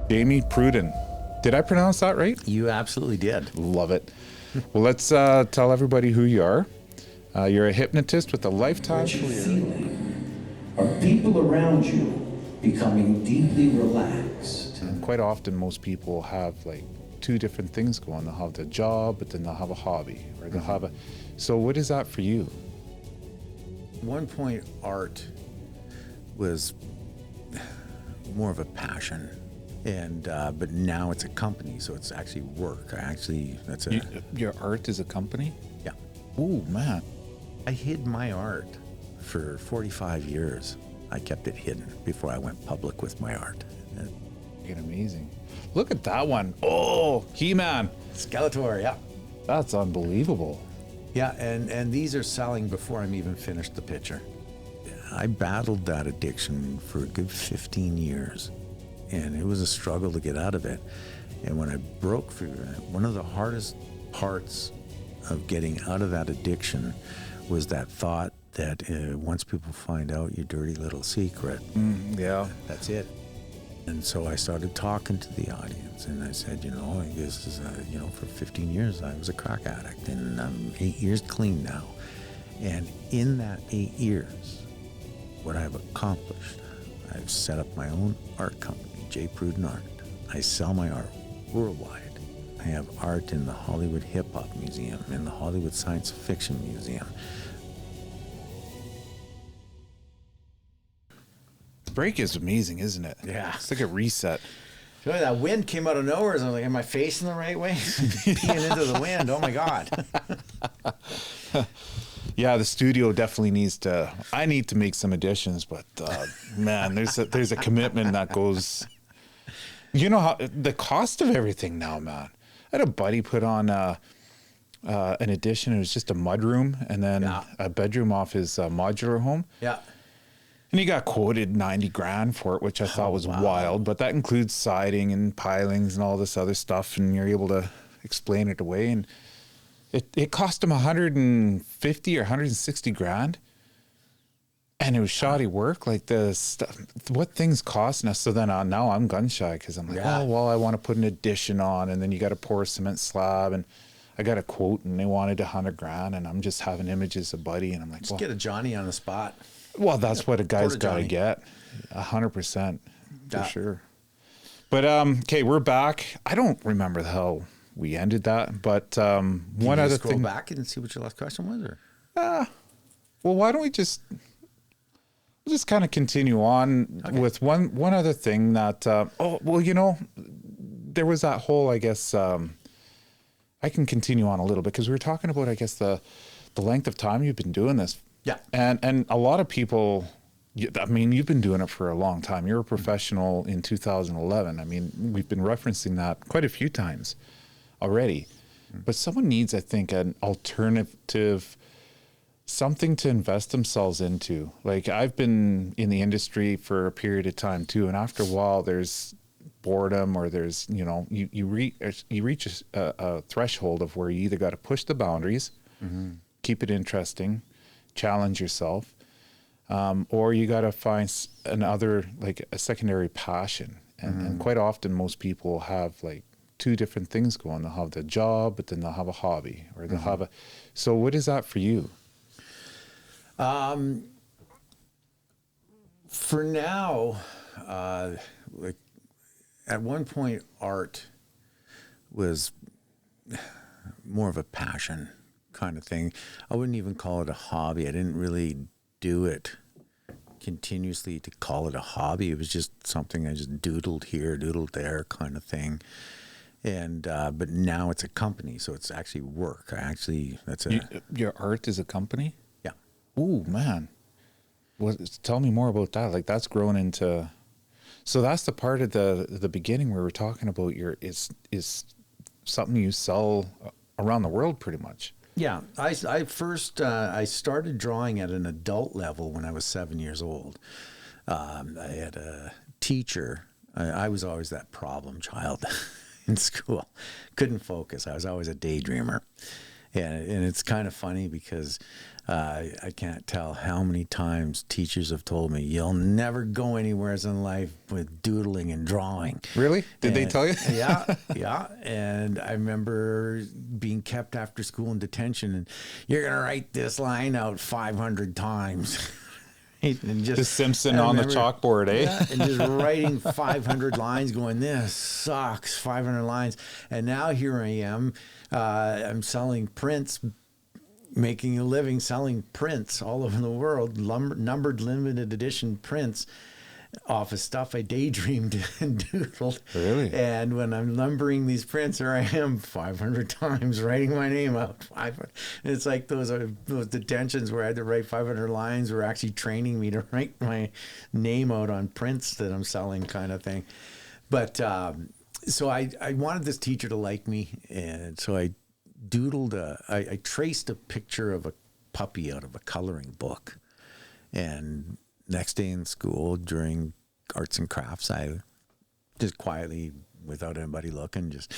Jamie Pruden. Did I pronounce that right? You absolutely did. Love it. Well, let's tell everybody who you are. You're a hypnotist with a lifetime career. Are people around you becoming deeply relaxed? And quite often, most people have like two different things going. They'll have the job, but then they'll have a hobby, or they'll have a. So, what is that for you? At one point, art was more of a passion, and but now it's a company, so it's actually work. Your art is a company? Yeah. Oh man. I hid my art for 45 years. I kept it hidden before I went public with my art. Fucking amazing. Look at that one. Oh, He-Man. Skeletor, yeah. That's unbelievable. Yeah, and these are selling before I'm even finished the picture. I battled that addiction for a good 15 years, and it was a struggle to get out of it. And when I broke through that, one of the hardest parts of getting out of that addiction was that thought that once people find out your dirty little secret, Yeah. that's it. And so I started talking to the audience, and I said, this is, for 15 years I was a crack addict, and I'm 8 years clean now. And in that 8 years, what I've accomplished, I've set up my own art company, J. Pruden Art. I sell my art worldwide. I have art in the Hollywood Hip Hop Museum, in the Hollywood Science Fiction Museum. Break is amazing, isn't it? Yeah. It's like a reset. That wind came out of nowhere, so I was like, am I facing the right way? Peeing into the wind, oh my God. Yeah, the studio definitely needs to. I need to make some additions, but man, there's a commitment that goes. You know how the cost of everything now, man. I had a buddy put on an addition. It was just a mudroom and then a bedroom off his modular home. Yeah. And he got quoted 90 grand for it, which I thought was wild. But that includes siding and pilings and all this other stuff, and you're able to explain it away. And it cost him 150 or 160 grand, and it was shoddy work. Like the stuff, what things cost now. So then now I'm gun shy because I'm like, oh well, I want to put an addition on, and then you got to pour a cement slab, and I got a quote, and they wanted 100 grand, and I'm just having images of Buddy, and I'm like, Just get a Johnny on the spot. Well, that's what a guy's got to get, 100% for sure. But okay, we're back. I don't remember how we ended that, but one other thing. Scroll back and see what your last question was, or? Well, why don't we just kind of continue on with one other thing that. There was that whole. I guess I can continue on a little bit because we were talking about. I guess the length of time you've been doing this. Yeah. And a lot of people, I mean, you've been doing it for a long time. You're a professional in 2011. I mean, we've been referencing that quite a few times already. But someone needs, I think, an alternative, something to invest themselves into. Like, I've been in the industry for a period of time too, and after a while, there's boredom, or there's, you reach a threshold of where you either got to push the boundaries, keep it interesting, challenge yourself, or you got to find another, like a secondary passion. And quite often most people have like two different things going. They'll have the job, but then they'll have a hobby, or they'll have so what is that for you? For now, like at one point, art was more of a passion kind of thing. I wouldn't even call it a hobby. I didn't really do it continuously to call it a hobby. It was just something I just doodled here, doodled there kind of thing. And but now it's a company, so it's actually work. Your art is a company? Yeah. Ooh, man. Tell me more about that. Like, that's grown into. So that's the part of the beginning where we're talking about is something you sell around the world, pretty much. Yeah, I started drawing at an adult level when I was 7 years old. I had a teacher. I was always that problem child in school. Couldn't focus. I was always a daydreamer. And it's kind of funny because I can't tell how many times teachers have told me, you'll never go anywhere in life with doodling and drawing. Really? Did they tell you? Yeah. And I remember being kept after school in detention, and you're going to write this line out 500 times. And just, the Simpson on the chalkboard, eh? Yeah, and just writing 500 lines going, this sucks, 500 lines. And now here I am, I'm selling prints, making a living selling prints all over the world, numbered limited edition prints off of stuff I daydreamed and doodled. Really? And when I'm numbering these prints, here I am 500 times writing my name out. 500. It's like those detentions where I had to write 500 lines were actually training me to write my name out on prints that I'm selling, kind of thing. But so I wanted this teacher to like me, and so I doodled I traced a picture of a puppy out of a coloring book. And next day in school during arts and crafts, I just quietly, without anybody looking, just,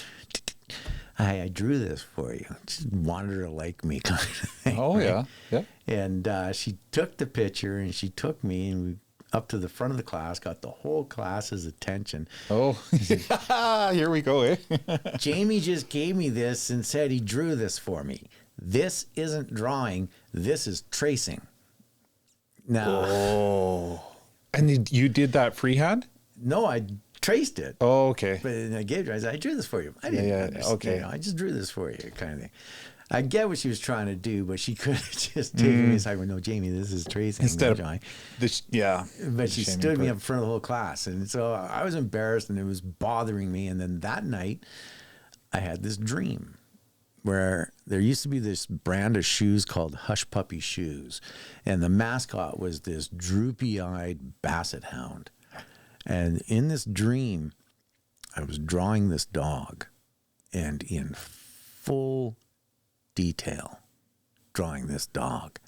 I drew this for you. Just wanted her to like me, kind of thing. Oh, right? yeah. And she took the picture, and she took me, and we up to the front of the class, got the whole class's attention. Oh, here we go, eh? Jamie just gave me this and said he drew this for me. This isn't drawing. This is tracing. Now, And you did that freehand? no, I traced it. Oh, okay. But I gave her, I said, I drew this for you. I didn't understand, okay. I just drew this for you, kind of thing. I get what she was trying to do, but she could have just taken me aside. No, Jamie, this is tracing. Instead of drawing. But she shaming stood me part. up in front of the whole class. And so I was embarrassed, and it was bothering me. And then that night, I had this dream where there used to be this brand of shoes called Hush Puppy shoes. And the mascot was this droopy-eyed basset hound. And in this dream, I was drawing this dog, and in full detail, drawing this dog.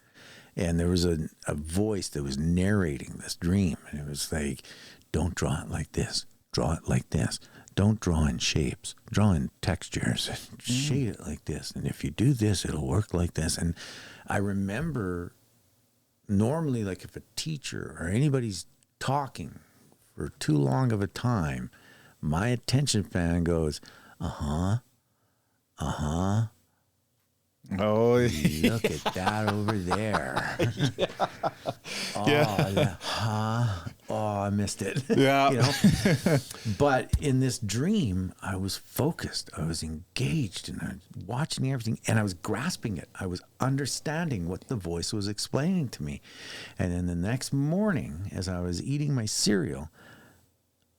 And there was a voice that was narrating this dream. And it was like, don't draw it like this. Draw it like this. Don't draw in shapes. Draw in textures. Shade it like this. And if you do this, it'll work like this. And I remember normally, like if a teacher or anybody's talking for too long of a time, my attention span goes, uh-huh. Oh, Look at that over there. Oh, I missed it. Yeah. You know? But in this dream, I was focused. I was engaged, and I was watching everything, and I was grasping it. I was understanding what the voice was explaining to me. And then the next morning, as I was eating my cereal,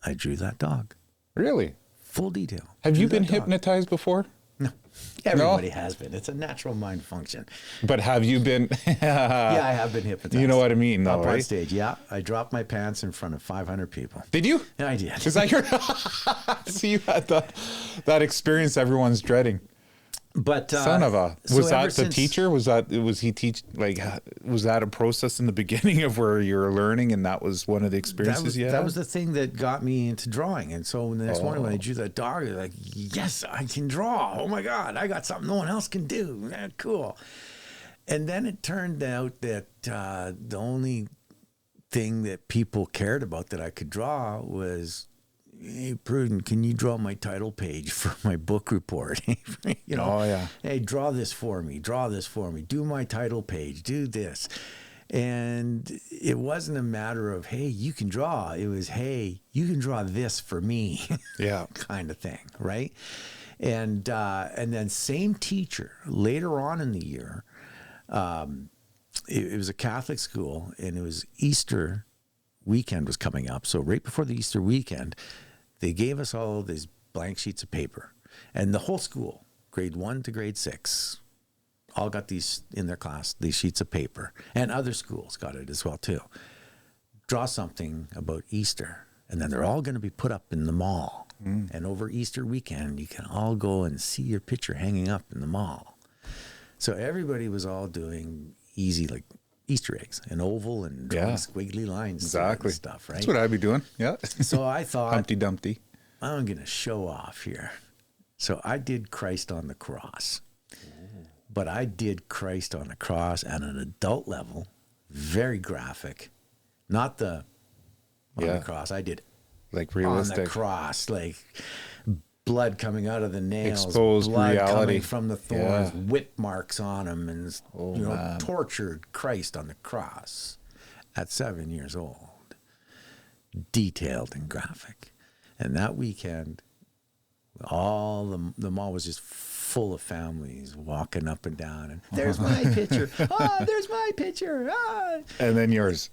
I drew that dog. Really? Full detail. Have Drew you been that dog. hypnotized before? No. Everybody has been. It's a natural mind function. But have you been? Yeah, I have been hypnotized. You know what I mean, though, Up on right? stage, yeah. I dropped my pants in front of 500 people. Did you? Yeah, I did. Is that your? So you had that experience everyone's dreading. But Son of a. so Was ever that the since- teacher? Was he teach like? Was that a process in the beginning of where you were learning, and that was one of the experiences you had? That was the thing that got me into drawing. And so the next morning when I drew that dog, I was like, yes, I can draw. Oh my God, I got something no one else can do. Yeah, cool. And then it turned out that the only thing that people cared about that I could draw was, hey, Pruden, can you draw my title page for my book report? You know, Oh, yeah. Hey, draw this for me. Draw this for me. Do my title page. Do this. And it wasn't a matter of, hey, you can draw. It was, hey, you can draw this for me. Yeah. Kind of thing, right? And then same teacher later on in the year, it was a Catholic school, and it was Easter weekend was coming up. So right before the Easter weekend, they gave us all these blank sheets of paper, and the whole school, grade 1 to grade 6, all got these in their class, these sheets of paper, and other schools got it as well too. Draw something about Easter, and then they're all going to be put up in the mall. And over Easter weekend, you can all go and see your picture hanging up in the mall. So everybody was all doing easy, like Easter eggs, an oval and drawing squiggly lines. Exactly. And stuff, right? That's what I'd be doing. Yeah. So I thought, Humpty Dumpty. I'm going to show off here. So I did Christ on the cross. But I did Christ on the cross at an adult level, very graphic. Not the on the cross. I did like realistic on the cross, like blood coming out of the nails, exposed blood reality coming from the thorns, whip marks on him, and tortured Christ on the cross at 7 years old, detailed and graphic. And that weekend, all the mall was just full of families walking up and down, and there's my picture. Oh, there's my picture. Ah. And then yours.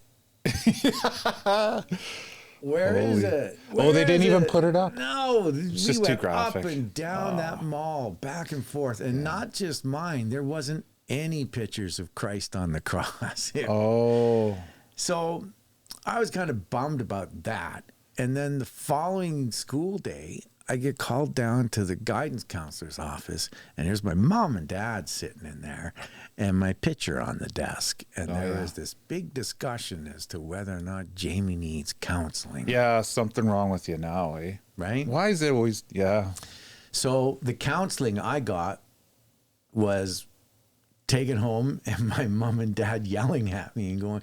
Where is it? Where they didn't even put it up. No, It's just too graphic. Up and down that mall, back and forth, and not just mine. There wasn't any pictures of Christ on the cross. So I was kind of bummed about that. And then the following school day, I get called down to the guidance counselor's office, and here's my mom and dad sitting in there, and my picture on the desk. And there was this big discussion as to whether or not Jamie needs counseling. Yeah, something wrong with you now, eh? Right? Why is it always, So the counseling I got was taken home, and my mom and dad yelling at me and going,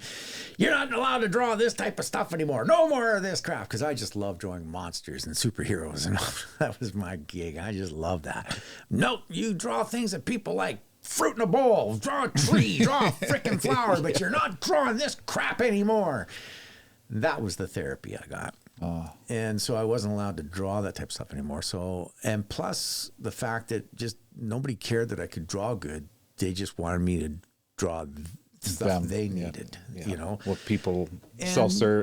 "You're not allowed to draw this type of stuff anymore. No more of this crap." Because I just love drawing monsters and superheroes, and that was my gig. I just love that. "Nope, you draw things that people like. Fruit in a bowl, draw a tree, draw a freaking flower, but you're not drawing this crap anymore." That was the therapy I got. And so I wasn't allowed to draw that type of stuff anymore. So, and plus the fact that just nobody cared that I could draw good. They just wanted me to draw stuff they needed, you know. What people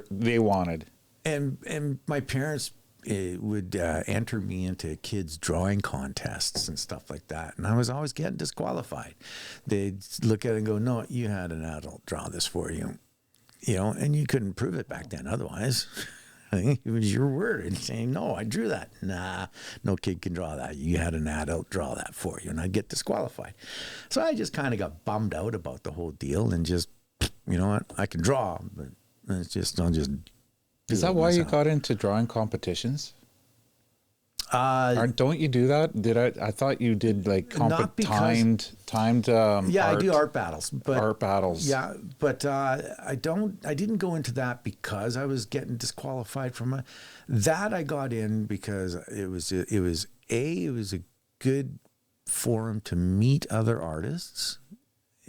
they wanted. And my parents would enter me into kids' drawing contests and stuff like that. And I was always getting disqualified. They'd look at it and go, "No, you had an adult draw this for you." You know, and you couldn't prove it back then otherwise. It was your word and saying, "No, I drew that." "Nah, no kid can draw that. You had an adult draw that for you." And I'd get disqualified. So I just kind of got bummed out about the whole deal and just, you know what, I can draw, but it's just, I'll just do Is that why you got into drawing competitions? Don't you do that? I thought you did like timed yeah, art, I do art battles. But art battles. Yeah, but I didn't go into that because I was getting disqualified from that. I got in because it was a good forum to meet other artists,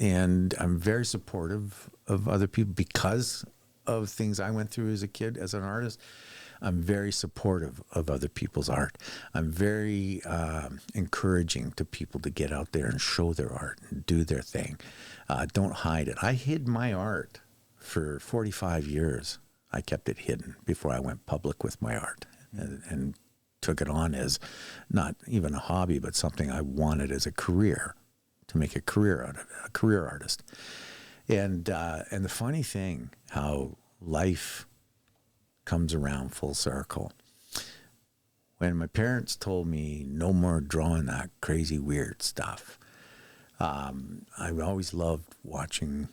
and I'm very supportive of other people because of things I went through as a kid as an artist. I'm very supportive of other people's art. I'm very encouraging to people to get out there and show their art and do their thing. Don't hide it. I hid my art for 45 years. I kept it hidden before I went public with my art and took it on as not even a hobby, but something I wanted as a career, to make a career out of it, a career artist. And the funny thing, how life comes around full circle. When my parents told me no more drawing that crazy weird stuff, I always loved watching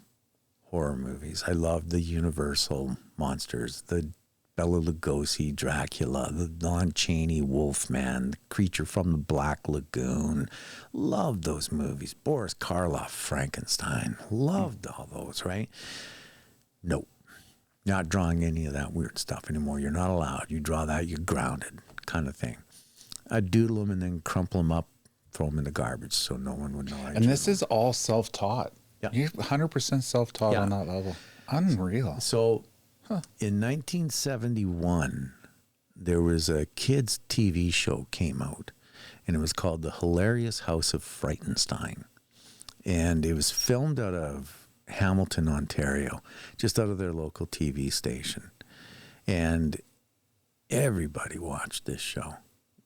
horror movies. I loved the Universal monsters, the Bela Lugosi Dracula, the Lon Chaney Wolfman, the Creature from the Black Lagoon. Loved those movies. Boris Karloff, Frankenstein. Loved all those, right? Nope. Not drawing any of that weird stuff anymore. You're not allowed. You draw that, you're grounded, kind of thing. I'd doodle them and then crumple them up, throw them in the garbage so no one would know. And this is all self-taught. Yeah. You're 100% self-taught on that level. Unreal. So in 1971, there was a kids' TV show came out, and it was called The Hilarious House of Frightenstein. And it was filmed out of Hamilton, Ontario, just out of their local TV station. And everybody watched this show.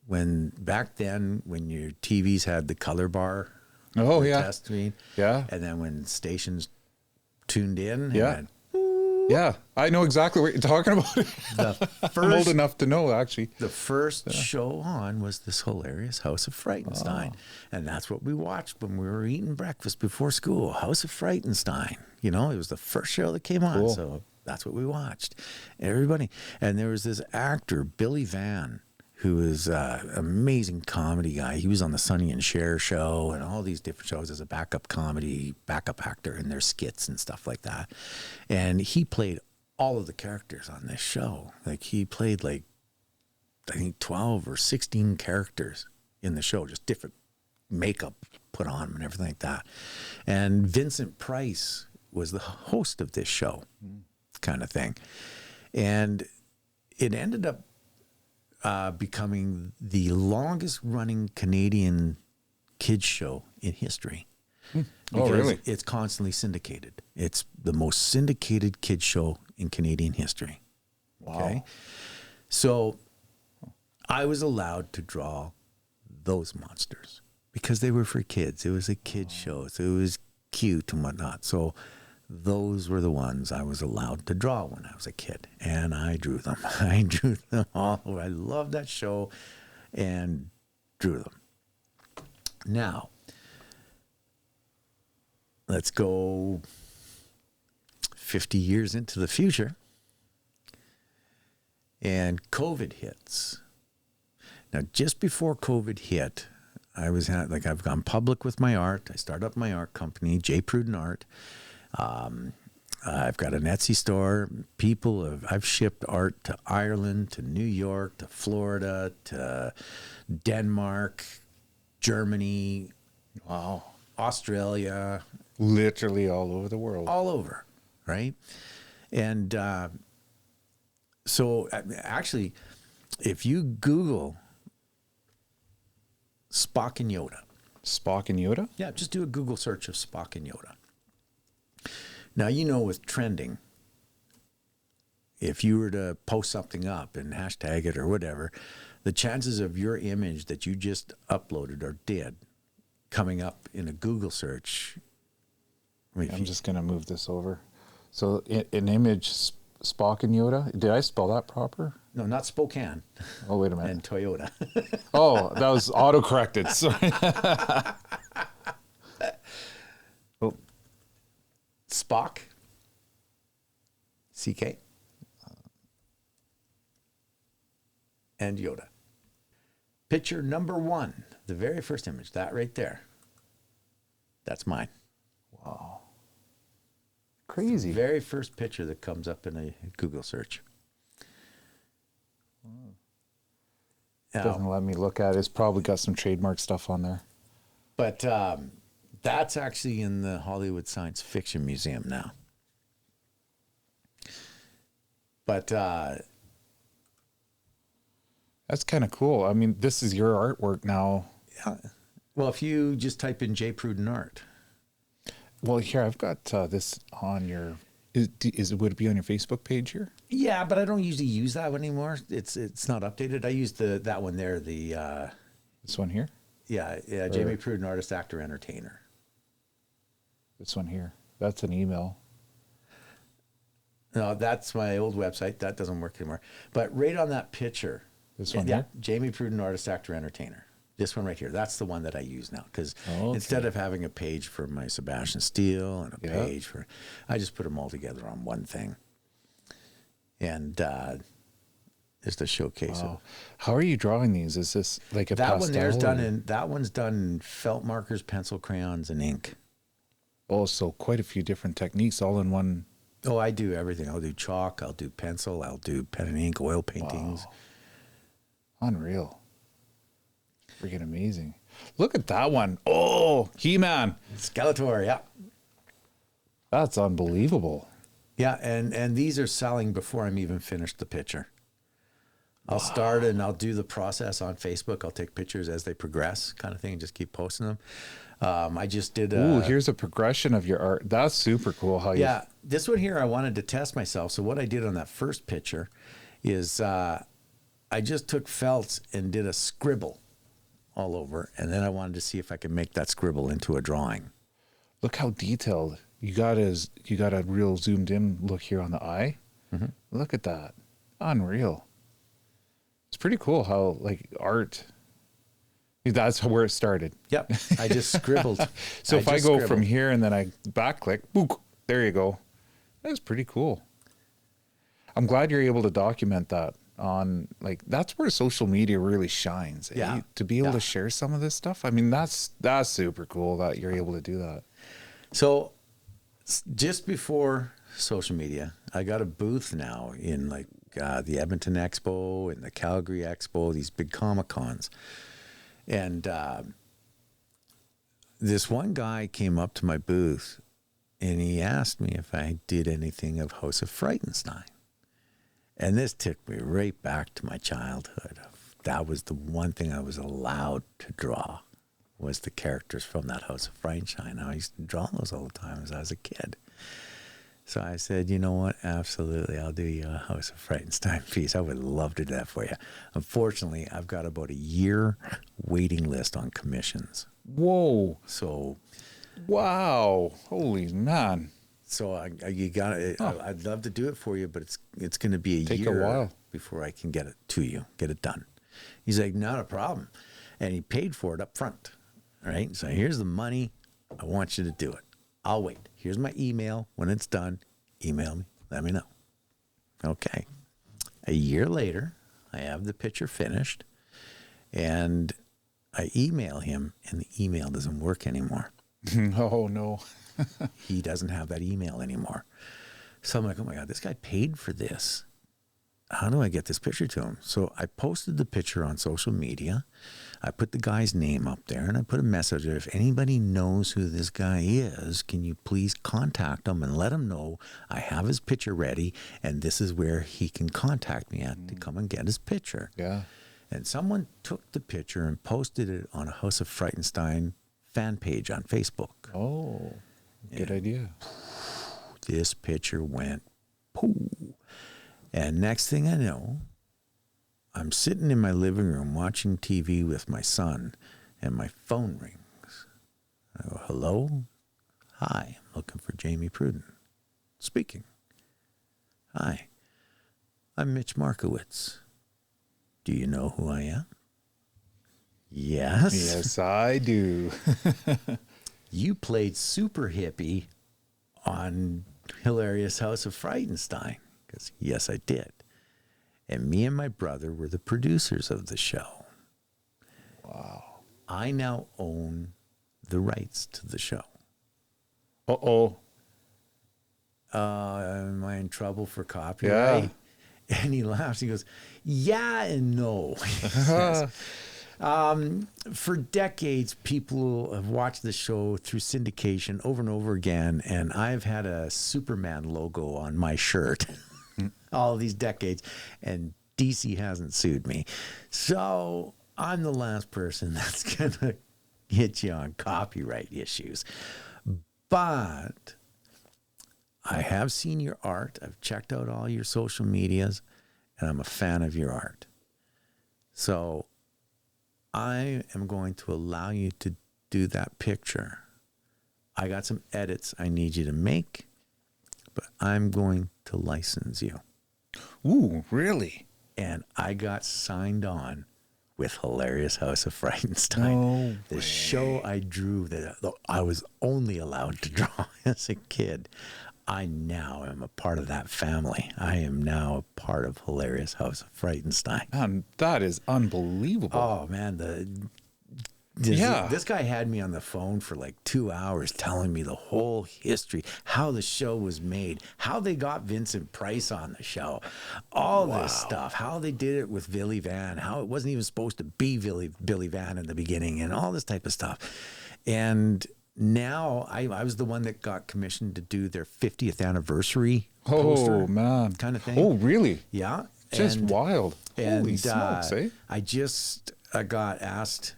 Back then, when your TVs had the color bar, test screen, and then when stations tuned in, yeah, I know exactly what you're talking about. I'm old enough to know, actually. The first show on was this Hilarious House of Frightenstein. And that's what we watched when we were eating breakfast before school. House of Frightenstein. You know, it was the first show that came on. So that's what we watched. Everybody. And there was this actor, Billy Van, who is an amazing comedy guy. He was on the Sonny and Cher show and all these different shows as a backup actor in their skits and stuff like that. And he played all of the characters on this show. Like he played like, I think 12 or 16 characters in the show, just different makeup put on him and everything like that. And Vincent Price was the host of this show kind of thing. And it ended up becoming the longest running Canadian kids show in history. Oh, really? It's constantly syndicated. It's the most syndicated kids show in Canadian history. Wow. Okay. So I was allowed to draw those monsters because they were for kids. It was a kids show. So it was cute and whatnot. So those were the ones I was allowed to draw when I was a kid. And I drew them. I drew them all. I loved that show and drew them. Now, let's go 50 years into the future. And COVID hits. Now, just before COVID hit, I've gone public with my art. I started up my art company, Pruden Art. I've got an Etsy store. I've shipped art to Ireland, to New York, to Florida, to Denmark, Germany, Australia. Literally all over the world. All over, right? And so actually, if you Google Spock and Yoda. Spock and Yoda? Yeah, just do a Google search of Spock and Yoda. Now, you know, with trending, if you were to post something up and hashtag it or whatever, the chances of your image that you just uploaded or did coming up in a Google search. I'm just going to move this over. So an image, Spock and Yoda. Did I spell that proper? No, not Spokane. Oh, wait a minute. And Toyota. Oh, that was auto-corrected. Sorry. Oh. Spock. CK. And Yoda. Picture number 1, the very first image, that right there. That's mine. Wow. Crazy. Very first picture that comes up in a Google search. Doesn't let me look at it. It's probably got some trademark stuff on there. But that's actually in the Hollywood Science Fiction Museum now. But that's kind of cool. I mean, this is your artwork now. Yeah. Well, if you just type in Pruden Art. Well, here I've got this on your. Would it be on your Facebook page here? Yeah, but I don't usually use that one anymore. It's not updated. I use that one there. This one here. Yeah. Jamie Pruden, artist, actor, entertainer. This one here. That's an email. No, that's my old website. That doesn't work anymore. But right on that picture. This one here? Jamie Pruden, artist, actor, entertainer. This one right here. That's the one that I use now. Because instead of having a page for my Sabastiansteel and a page for... I just put them all together on one thing. And just a showcase of... How are you drawing these? Is this like a that pastel? That one's done in felt markers, pencil, crayons, and ink. Oh, so quite a few different techniques all in one. Oh, I do everything. I'll do chalk. I'll do pencil. I'll do pen and ink, oil paintings. Wow. Unreal. Freaking amazing. Look at that one. Oh, He-Man. Skeletor, yeah. That's unbelievable. Yeah, and these are selling before I'm even finished the picture. I'll start and I'll do the process on Facebook. I'll take pictures as they progress kind of thing and just keep posting them. I just did... Ooh, here's a progression of your art. That's super cool. This one here, I wanted to test myself. So what I did on that first picture is I just took felt and did a scribble all over, and then I wanted to see if I could make that scribble into a drawing. Look how detailed you got. You got a real zoomed in look here on the eye. Mm-hmm. Look at that. Unreal. It's pretty cool how like art. That's where it started. Yep. I just scribbled. So if I go from here and then I back click, boop, there you go. That's pretty cool. I'm glad you're able to document that. on, like, that's where social media really shines. Eh? Yeah. To be able Yeah. to share some of this stuff. I mean, that's super cool that you're able to do that. So just before social media, I got a booth now in like the Edmonton Expo and the Calgary Expo, these big Comic Cons. And this one guy came up to my booth and he asked me if I did anything of House of Frightenstein. And this took me right back to my childhood. That was the one thing I was allowed to draw, was the characters from that House of Frightenstein. I used to draw those all the time as I was a kid. So I said, you know what? Absolutely, I'll do you a House of Frightenstein piece. I would love to do that for you. Unfortunately, I've got about a year waiting list on commissions. Whoa. So, Wow. Holy man. so you got it. I'd love to do it for you, but it's going to be a Take a year while before I can get it to you, get it done. He's like, not a problem, and he paid for it up front. All right, so here's the money. I want you to do it. I'll wait. Here's my email. When it's done, email me. Let me know. Okay. A year later, I have the picture finished, and I email him, and the email doesn't work anymore. Oh, no. He doesn't have that email anymore. So I'm like, oh my God, this guy paid for this. How do I get this picture to him? So I posted the picture on social media. I put the guy's name up there, and I put a message there. If anybody knows who this guy is, can you please contact him and let him know I have his picture ready, and this is where he can contact me at to come and get his picture. Yeah. And someone took the picture and posted it on a House of Frightenstein fan page on Facebook. Oh, good idea. This picture went pooh. And next thing I know, I'm sitting in my living room watching TV with my son, and my phone rings. I go, hello? Hi, I'm looking for Jamie Pruden. Speaking. Hi, I'm Mitch Markowitz. Do you know who I am? Yes. Yes, I do. You played Super Hippie on Hilarious House of Frightenstein. Because, yes, I did. And me and my brother were the producers of the show. Wow. I now own the rights to the show. Uh-oh. Am I in trouble for copyright? Yeah. And he laughs. He goes, yeah and no. He says, for decades, people have watched the show through syndication over and over again, and I've had a Superman logo on my shirt all these decades, and DC hasn't sued me. So I'm the last person that's going to hit you on copyright issues. But I have seen your art. I've checked out all your social medias, and I'm a fan of your art. So I am going to allow you to do that picture. I got some edits I need you to make, but I'm going to license you. Ooh, really? And I got signed on with Hilarious House of Frightenstein. No The way. show I drew that I was only allowed to draw as a kid. I now am a part of that family. I am now a part of Hilarious House of Frightenstein. Man, that is unbelievable. Oh man, this guy had me on the phone for like 2 hours telling me the whole history, how the show was made, how they got Vincent Price on the show, all this stuff, how they did it with Billy Van, how it wasn't even supposed to be Billy Van in the beginning, and all this type of stuff. And now I was the one that got commissioned to do their 50th anniversary poster man. kind of thing. Oh, really? Yeah. Just wild. Holy smokes, eh? I just got asked.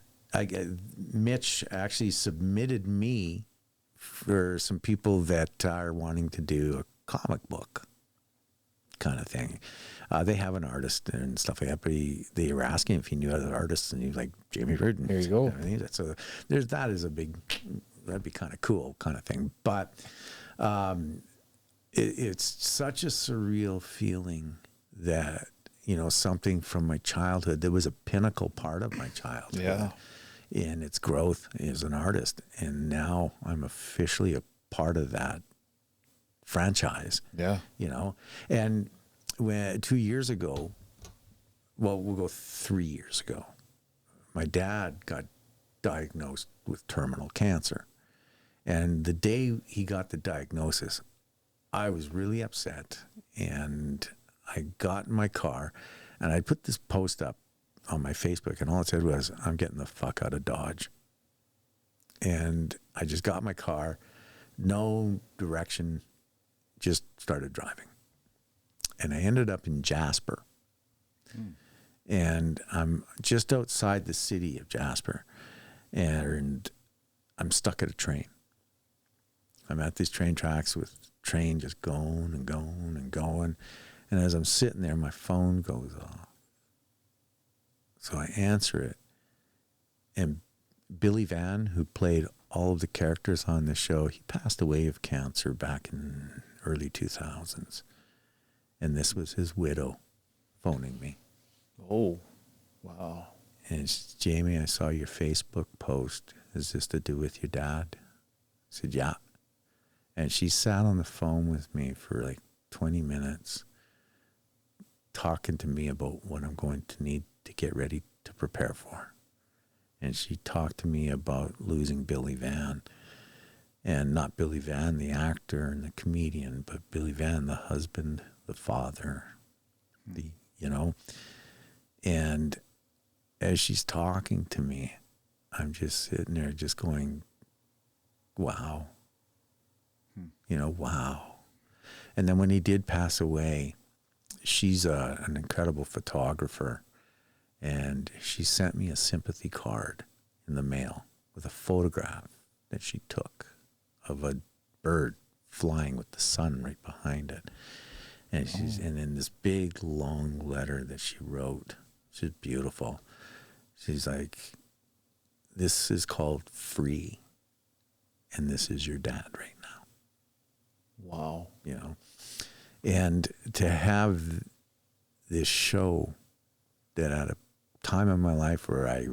Mitch actually submitted me for some people that are wanting to do a comic book kind of thing. They have an artist and stuff like that, but they were asking if he knew other artists, and he was like, Jamie Pruden. There you go. So there's that is a big, that'd be kind of cool kind of thing. But it's such a surreal feeling that, you know, something from my childhood that was a pinnacle part of my childhood. Yeah. In its growth as an artist. And now I'm officially a part of that franchise. Yeah. You know, and when 2 years ago, well, we'll go 3 years ago. My dad got diagnosed with terminal cancer. And the day he got the diagnosis, I was really upset. And I got in my car and I put this post up on my Facebook, and all it said was, I'm getting the fuck out of Dodge. And I just got in my car, no direction, just started driving. And I ended up in Jasper. And I'm just outside the city of Jasper. And I'm stuck at a train. I'm at these train tracks with the train just going and going and going. And as I'm sitting there, my phone goes off. So I answer it. And Billy Van, who played all of the characters on the show, he passed away of cancer back in early 2000s. And this was his widow phoning me. Oh, wow. And it's, Jamie, I saw your Facebook post. Is this to do with your dad? I said, yeah. And she sat on the phone with me for like 20 minutes talking to me about what I'm going to need to get ready to prepare for. And she talked to me about losing Billy Van. And not Billy Van, the actor and the comedian, but Billy Van, the husband, the father, you know. And as she's talking to me, I'm just sitting there just going, wow. You know, wow. And then when he did pass away, she's an incredible photographer. And she sent me a sympathy card in the mail with a photograph that she took of a bird flying with the sun right behind it. And and then this big long letter that she wrote. She's beautiful. She's like, this is called Free, and this is your dad right now. Wow. You know, and to have this show that at a time in my life where I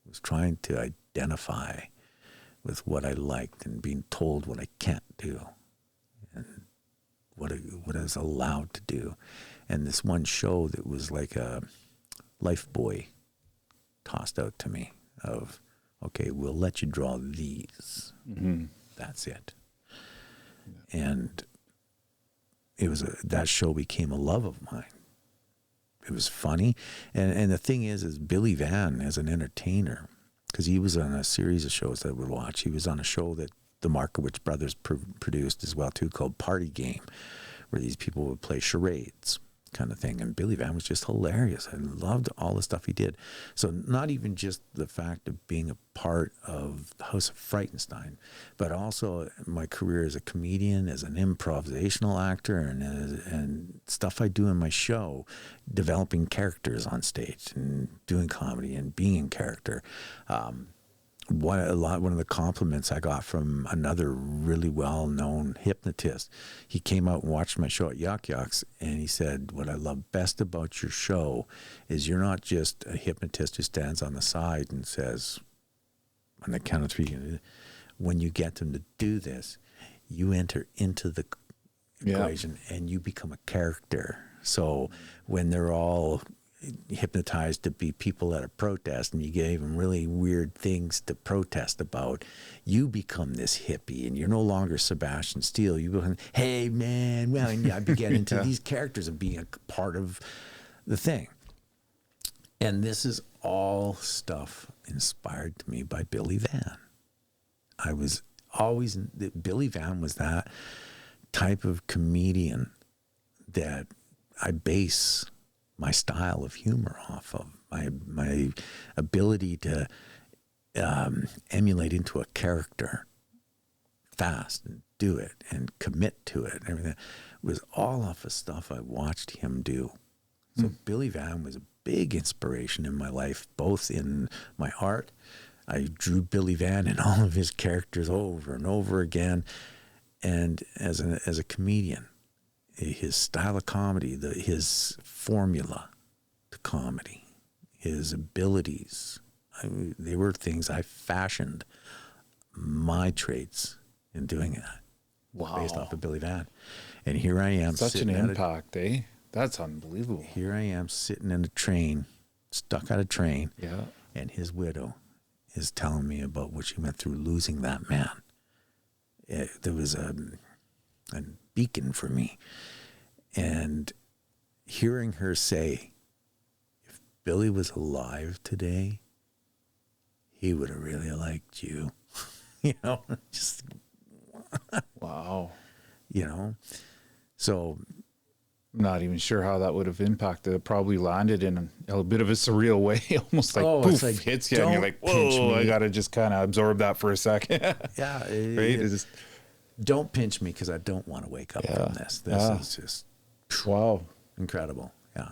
was trying to identify with what I liked and being told what I can't do and what I was allowed to do. And this one show that was like a life buoy tossed out to me of, okay, we'll let you draw these. Mm-hmm. That's it. Yeah. And it was that show became a love of mine. It was funny. And the thing is Billy Van, as an entertainer, because he was on a series of shows that I would watch. He was on a show that the Markowitz brothers produced as well, too, called Party Game, where these people would play charades kind of thing. And Billy Van was just hilarious. I loved all the stuff he did. So not even just the fact of being a part of the House of Frightenstein, but also my career as a comedian, as an improvisational actor, and stuff I do in my show, developing characters on stage and doing comedy and being in character. One of the compliments I got from another really well-known hypnotist, he came out and watched my show at Hijacks, and he said, what I love best about your show is you're not just a hypnotist who stands on the side and says, on the count of three, when you get them to do this, you enter into the equation and you become a character. So when they're all hypnotized to be people at a protest and you gave them really weird things to protest about, you become this hippie and you're no longer Sebastian You become, hey man, well, and I began into these characters of being a part of the thing. And this is all stuff inspired to me by Billy Van. I was always, Billy Van was that type of comedian that I base my style of humor off of, my ability to emulate into a character fast and do it and commit to it and everything was all off of stuff I watched him do. So Billy Van was a big inspiration in my life, both in my art. I drew Billy Van and all of his characters over and over again, and as a comedian, his style of comedy, his formula to comedy, his abilities, they were things I fashioned my traits in doing that. Wow. Based off of Billy Van. And here I am. Such an impact, eh? That's unbelievable. Here I am sitting in a train, stuck on a train. Yeah. And his widow is telling me about what she went through losing that man. There was a beacon for me. And hearing her say, if Billy was alive today, he would have really liked you. Just, Wow. So I'm not even sure how that would have impacted. It probably landed in a bit of a surreal way, almost like poof, it's like, hits you, and you're like, pinch whoa, me. I got to just kind of absorb that for a second. Yeah. Right? It's just, Don't pinch me because I don't want to wake up from this. This is just wow. incredible. Yeah.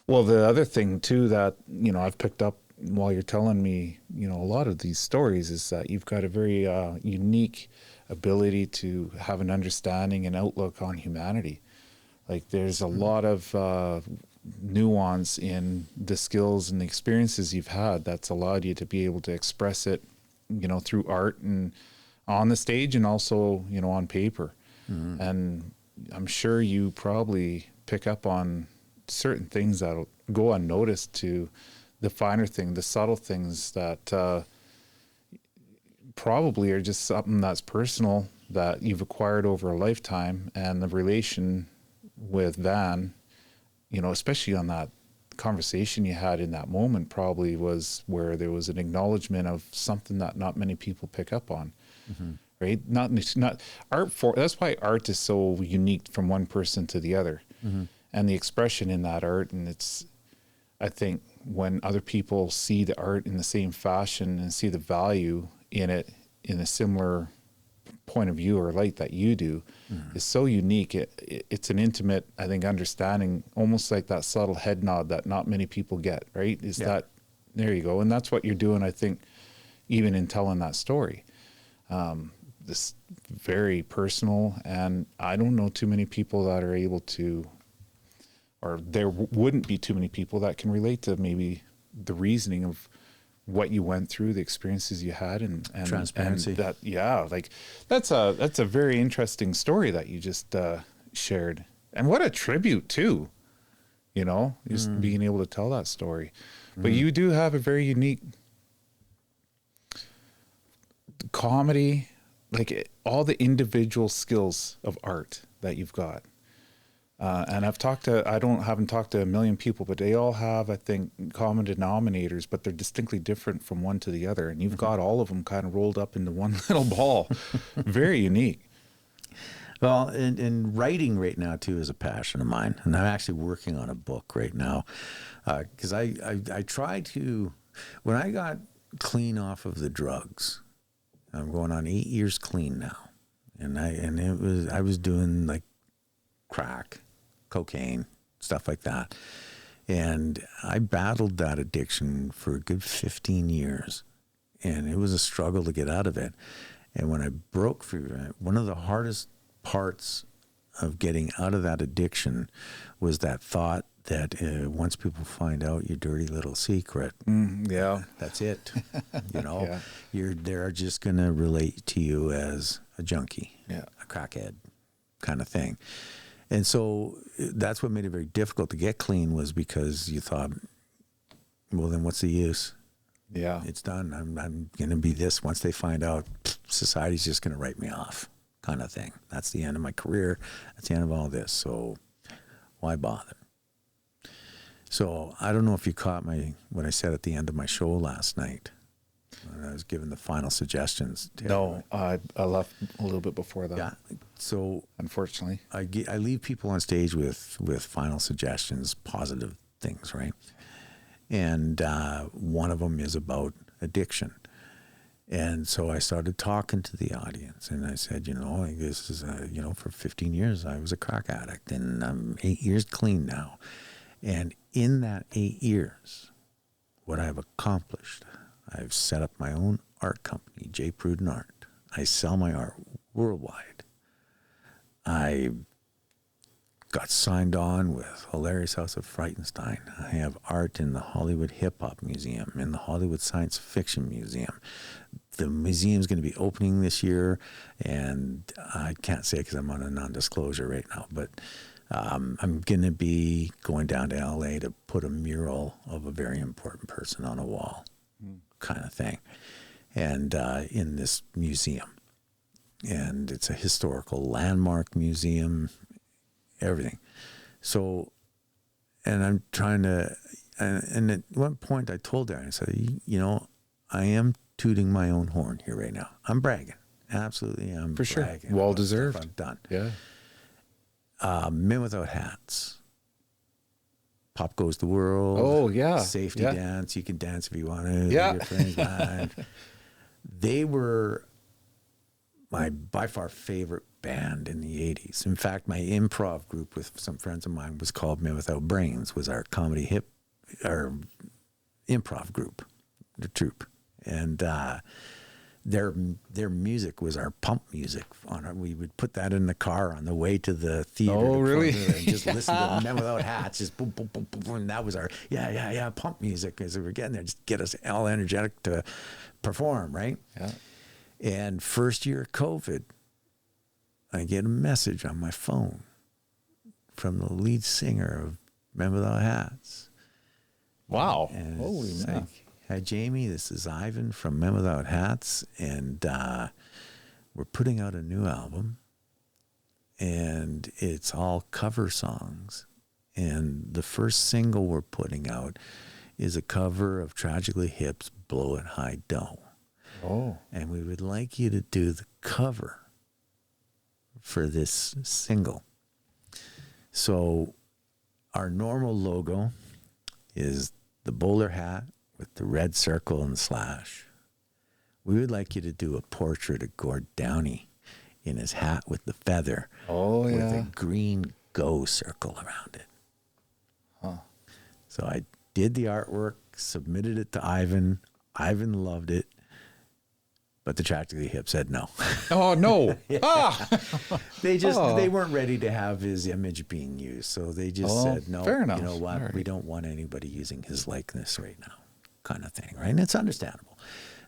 Well, the other thing too that, I've picked up while you're telling me, a lot of these stories is that you've got a very unique ability to have an understanding and outlook on humanity. Like there's a lot of nuance in the skills and the experiences you've had that's allowed you to be able to express it, through art and on the stage and also, on paper. Mm-hmm. And I'm sure you probably pick up on certain things that'll go unnoticed to the finer thing, the subtle things that probably are just something that's personal that you've acquired over a lifetime. And the relation with Van, especially on that conversation you had in that moment, probably was where there was an acknowledgement of something that not many people pick up on. Mm-hmm. Right? Not art that's why art is so unique from one person to the other. Mm-hmm. And the expression in that art, and I think when other people see the art in the same fashion and see the value in it in a similar point of view or light that you do, is so unique. It's an intimate, I think, understanding, almost like that subtle head nod that not many people get, right? That, there you go. And that's what you're doing, I think, even in telling that story. This very personal, and I don't know too many people that are able to, or there wouldn't be too many people that can relate to maybe the reasoning of what you went through, the experiences you had, and transparency. And that, like that's a very interesting story that you just shared, and what a tribute too, just being able to tell that story. But you do have a very unique comedy, like all the individual skills of art that you've got. And I haven't talked to a million people, but they all have, I think, common denominators, but they're distinctly different from one to the other. And you've got all of them kind of rolled up into one little ball. Very unique. Well, and writing right now, too, is a passion of mine. And I'm actually working on a book right now. Because I try to, when I got clean off of the drugs, I'm going on 8 years clean now. And I was doing like crack, cocaine, stuff like that. And I battled that addiction for a good 15 years. And it was a struggle to get out of it. And when I broke through, one of the hardest parts of getting out of that addiction was that thought that once people find out your dirty little secret, that's it. They're just going to relate to you as a junkie, a crackhead kind of thing. And so that's what made it very difficult to get clean, was because you thought, well, then what's the use? Yeah. It's done. I'm going to be this. Once they find out, society's just going to write me off, kind of thing. That's the end of my career. That's the end of all this. So why bother? So I don't know if you caught what I said at the end of my show last night when I was giving the final suggestions. No, I left a little bit before that. Yeah. So unfortunately, I leave people on stage with final suggestions, positive things, right? And one of them is about addiction. And so I started talking to the audience, and I said, this is, for 15 years I was a crack addict, and I'm 8 years clean now. And in that 8 years, what I've accomplished, I've set up my own art company, Pruden Art. I sell my art worldwide. I got signed on with Hilarious House of Frightenstein. I have art in the Hollywood Hip Hop Museum, in the Hollywood Science Fiction Museum. The museum's going to be opening this year, and I can't say it because I'm on a non-disclosure right now, but I'm going to be going down to LA to put a mural of a very important person on a wall, kind of thing, and in this museum. And it's a historical landmark museum, everything. So, and I'm trying to, and at one point I told her, I said, you know, I am tooting my own horn here right now. I'm bragging. Absolutely, I'm For sure. bragging. Well about stuff deserved. I've done. Yeah. Men Without Hats. Pop Goes the World. Oh, yeah. Safety Yeah. Dance. You can dance if you want to. Yeah. Your friends band. They were my by far favorite band in the 80s. In fact, my improv group with some friends of mine was called Men Without Brains, was our comedy our improv group, the troupe. And their music was our pump music. We would put that in the car on the way to the theater. Oh, really? And just listen to Men Without Hats, just boom, boom, boom, boom, boom. And that was our, pump music as we were getting there, just get us all energetic to perform, right? Yeah. And first year of COVID, I get a message on my phone from the lead singer of Men Without Hats. Wow. And Holy it's man. like, "Hi, Jamie, this is Ivan from Men Without Hats, and we're putting out a new album, and it's all cover songs. And the first single we're putting out is a cover of Tragically Hip's Blow It High Dough. Oh. And we would like you to do the cover for this single." So our normal logo is the bowler hat with the red circle and slash. We would like you to do a portrait of Gord Downey in his hat with the feather, Oh, with yeah. a green go circle around it. Huh. So I did the artwork, submitted it to Ivan. Ivan loved it, but the Tragically Hip said no. Oh, no. Ah. They weren't ready to have his image being used, so they just said no. fair enough. You know what? All right. We don't want anybody using his likeness right now, kind of thing, right? And it's understandable.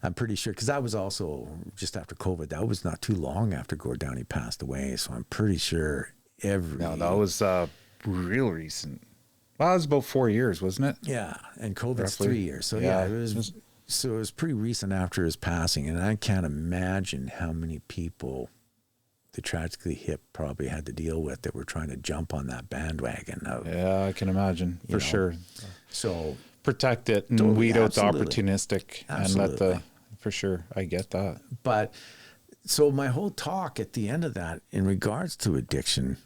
I'm pretty sure, because that was also just after COVID. That was not too long after Gord Downey passed away, so I'm pretty sure No, that was real recent. Well, it was about 4 years, wasn't it? Yeah, and COVID's Roughly. 3 years. So Yeah. it was. So it was pretty recent after his passing, and I can't imagine how many people the Tragically Hip probably had to deal with that were trying to jump on that bandwagon of. Yeah, I can imagine for know. sure. So Protect it and Totally, weed out the absolutely. opportunistic and let the, for sure. I get that. But so my whole talk at the end of that, in regards to addiction,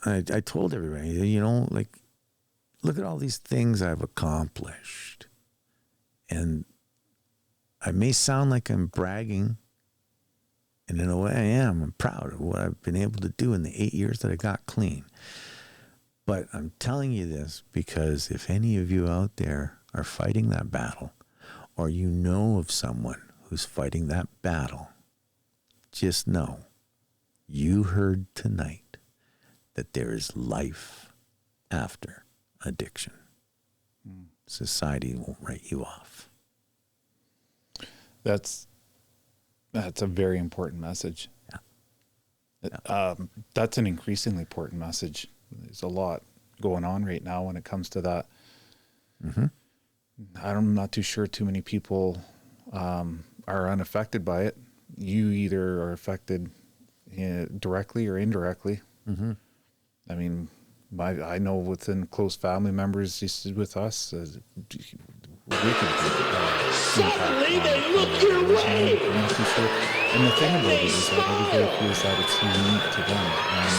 I told everybody, you know, like, look at all these things I've accomplished. And I may sound like I'm bragging, and in a way I am. I'm proud of what I've been able to do in the 8 years that I got clean. But I'm telling you this because if any of you out there are fighting that battle, or you know of someone who's fighting that battle, just know you heard tonight that there is life after addiction. Society won't write you off. That's a very important message. Yeah. That's an increasingly important message. There's a lot going on right now when it comes to that. Mm-hmm. I'm not too sure too many people are unaffected by it. You either are affected directly or indirectly. Mm-hmm. I mean, I know within close family members, just with us, Suddenly they look your way. And the thing about it is that everybody feels that it's unique to them.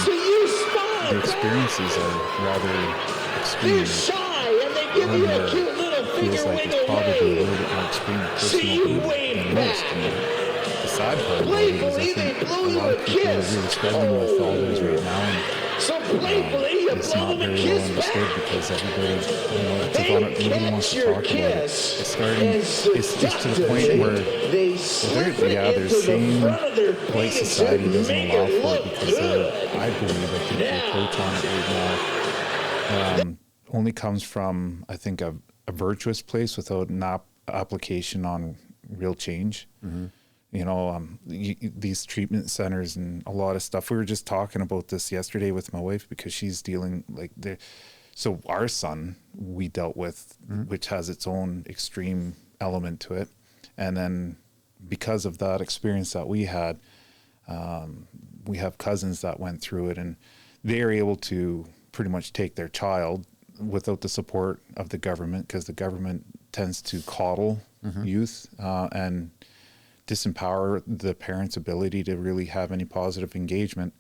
So And you the smile. experiences are rather They're extreme. shy and they give you a cute little Feels finger like it's wiggle probably a wave. little bit more extreme and So you personal wave than most. back. And the sad part about it is I Playfully, they think blow a you lot a of people are kiss. really struggling with all those right now. And So playfully you it's blow not them a very well kiss understood back. because everybody, They nobody wants catch to your talk about it. kiss It's starting, and it's to the point where they slip it there's into the shame, front of their like penis society and doesn't make allow it for it look because good. I believe the approach on it right now only comes from, I think, a virtuous place without an application on real change. these treatment centers and a lot of stuff. We were just talking about this yesterday with my wife because she's dealing so our son we dealt with, which has its own extreme element to it. And then because of that experience that we had, we have cousins that went through it, and they're able to pretty much take their child without the support of the government, because the government tends to coddle youth and disempower the parents' ability to really have any positive engagement.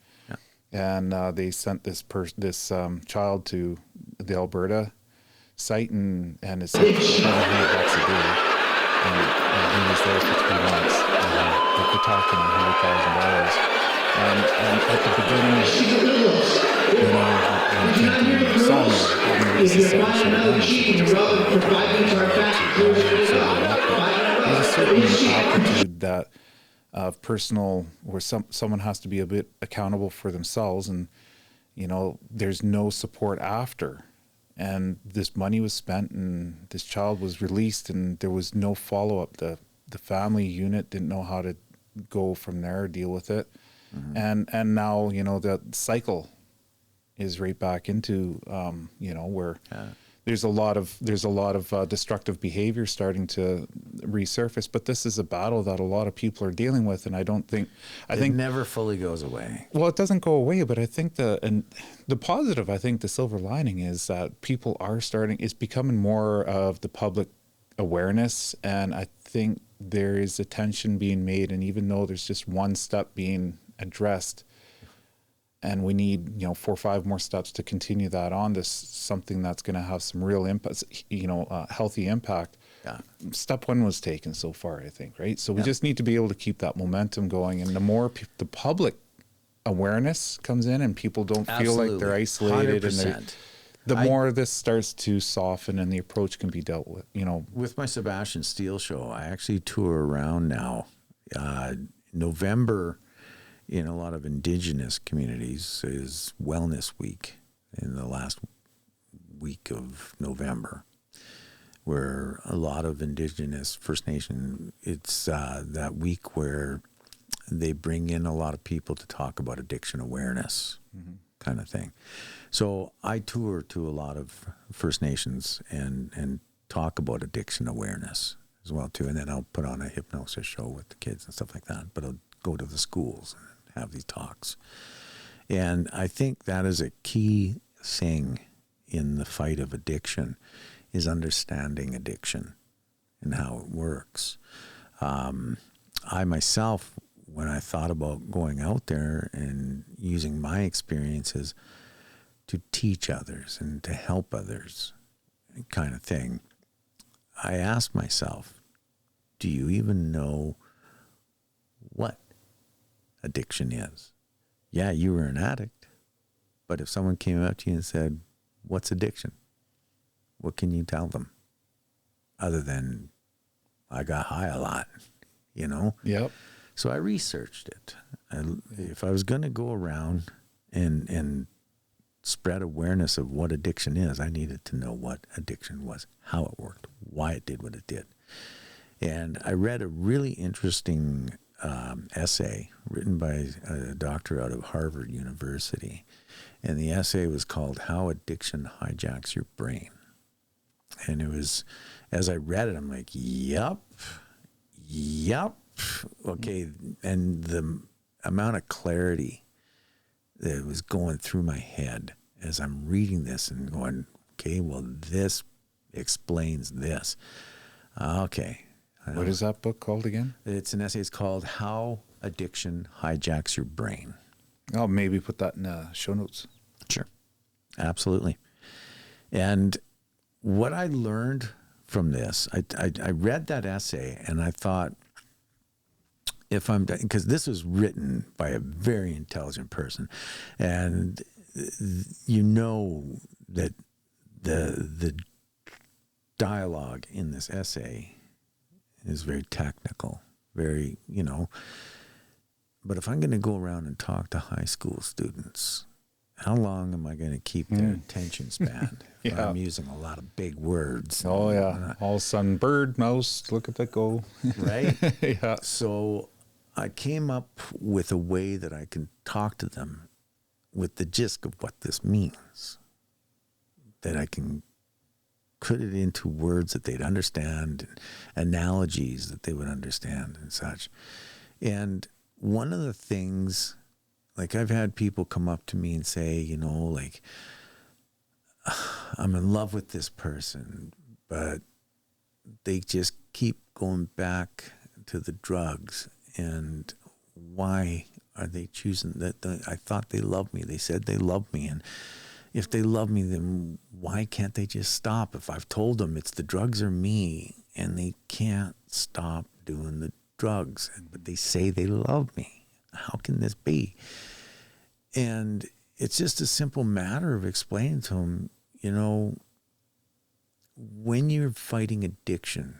And they sent this child to the Alberta site, and it's like $100 a day, and he was there for 3 months. Like we're talking $100,000. And at the beginning, this is there's a certain aptitude that of personal, where someone has to be a bit accountable for themselves, and there's no support after, and this money was spent and this child was released and there was no follow-up. The family unit didn't know how to go from there, deal with it. And now the cycle is right back into where there's a lot of destructive behavior starting to resurface. But this is a battle that a lot of people are dealing with, and I think it never fully goes away. Well, it doesn't go away, but I think the positive, I think the silver lining is that people are it's becoming more of the public awareness, and I think there is attention being made, and even though there's just one step being addressed, and we need 4 or 5 more steps to continue that on, this something that's going to have some real impact, healthy impact. Step 1 was taken so far, I think, right? So we just need to be able to keep that momentum going, and the more the public awareness comes in and people don't feel like they're isolated 100%. and the more this starts to soften and the approach can be dealt with, With my Sabastian show, I actually tour around now. November in a lot of Indigenous communities is Wellness Week in the last week of November, where a lot of Indigenous First Nation, it's that week where they bring in a lot of people to talk about addiction awareness kind of thing. So I tour to a lot of First Nations and talk about addiction awareness as well too. And then I'll put on a hypnosis show with the kids and stuff like that. But I'll go to the schools and have these talks. And I think that is a key thing in the fight of addiction, is understanding addiction and how it works. I myself, when I thought about going out there and using my experiences to teach others and to help others kind of thing, I asked myself, do you even know what addiction is? Yeah, you were an addict, but if someone came up to you and said, what's addiction? What can you tell them other than I got high a lot, Yep. So I researched it. If I was going to go around and spread awareness of what addiction is, I needed to know what addiction was, how it worked, why it did what it did. And I read a really interesting essay written by a doctor out of Harvard University. And the essay was called How Addiction Hijacks Your Brain. And it was, as I read it, I'm like, yep. Okay. And the amount of clarity that was going through my head as I'm reading this and going, okay, well, this explains this. Okay. What is that book called again? It's an essay. It's called How Addiction Hijacks Your Brain. I'll maybe put that in show notes. Sure. Absolutely. And what I learned from this, I read that essay and I thought, because this was written by a very intelligent person, and that the dialogue in this essay is very technical, very, but if I'm going to go around and talk to high school students, how long am I going to keep their attention span if I'm using a lot of big words? Oh, yeah. All of a sudden, bird, mouse, look at that go. Right? Yeah. So I came up with a way that I can talk to them with the gist of what this means, that I can put it into words that they'd understand, and analogies that they would understand and such. And one of the things, like I've had people come up to me and say, you know, like, I'm in love with this person, but they just keep going back to the drugs. And why are they choosing that? I thought they loved me. They said they loved me. And if they love me, then why can't they just stop? If I've told them it's the drugs or me, and they can't stop doing the drugs, but they say they love me. How can this be? And it's just a simple matter of explaining to them, you know, when you're fighting addiction,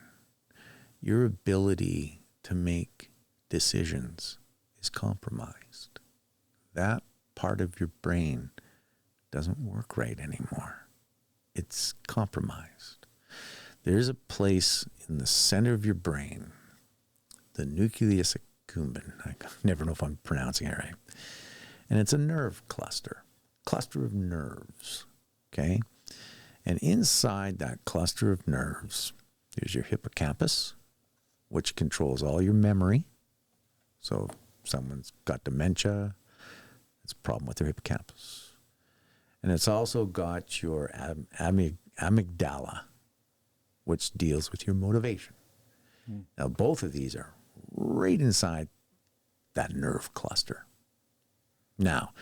your ability to make decisions is compromised. That part of your brain doesn't work right anymore. It's compromised. There's a place in the center of your brain, the nucleus accumbens. I never know if I'm pronouncing it right. And it's a nerve cluster of nerves, okay? And inside that cluster of nerves, there's your hippocampus, which controls all your memory. So if someone's got dementia, it's a problem with their hippocampus. And it's also got your amygdala, which deals with your motivation. Now, both of these are right inside that nerve cluster. Now,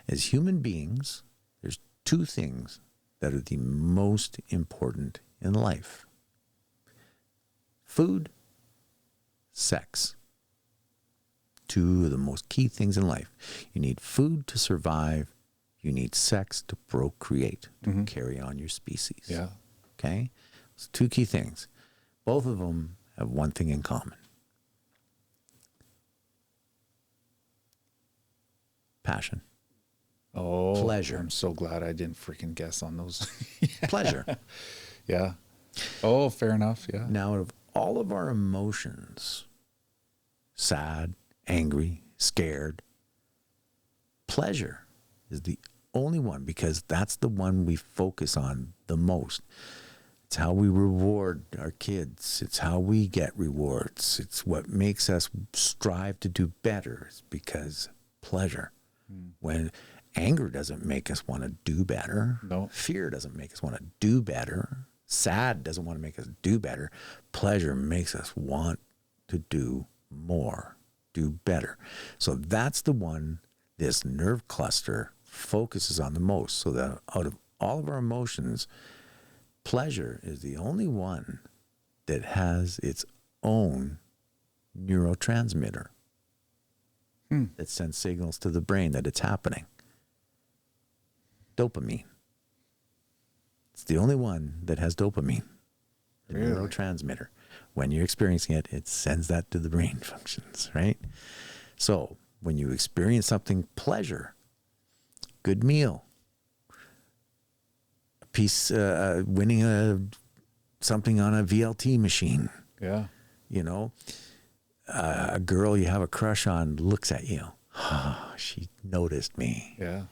as human beings, there's two things that are the most important in life: food, sex. Two of the most key things in life. You need food to survive. You need sex to procreate, to carry on your species. Yeah. Okay? So two key things. Both of them have one thing in common: passion. Oh, Pleasure. I'm so glad I didn't freaking guess on those. Pleasure. Yeah. Oh, fair enough. Yeah. Now, out of all of our emotions, sad, angry, scared, pleasure is the only one, because that's the one we focus on the most. It's how we reward our kids. It's how we get rewards. It's what makes us strive to do better. It's because pleasure. When anger doesn't make us want to do better. No. Fear doesn't make us want to do better. Sad doesn't want to make us do better. Pleasure makes us want to do more, do better. So that's the one this nerve cluster focuses on the most. So that out of all of our emotions, pleasure is the only one that has its own neurotransmitter that sends signals to the brain that it's happening. Dopamine. It's the only one that has dopamine, the Really? neurotransmitter. When you're experiencing it, it sends that to the brain functions, right? So when you experience something, pleasure, good meal, a piece, winning something on a VLT machine, Yeah. you know, a girl you have a crush on looks at you. Oh, she noticed me. Yeah.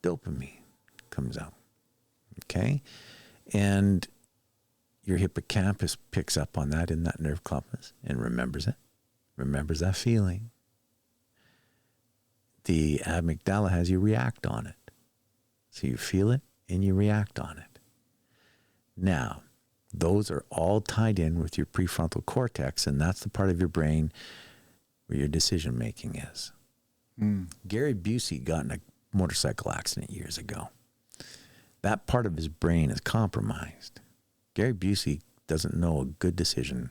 Dopamine comes out. Okay? And your hippocampus picks up on that in that nerve cluster and remembers it, remembers that feeling. The amygdala has you react on it. So you feel it and you react on it. Now, those are all tied in with your prefrontal cortex, and that's the part of your brain where your decision making is. Gary Busey got in a motorcycle accident years ago. That part of his brain is compromised. Gary Busey doesn't know a good decision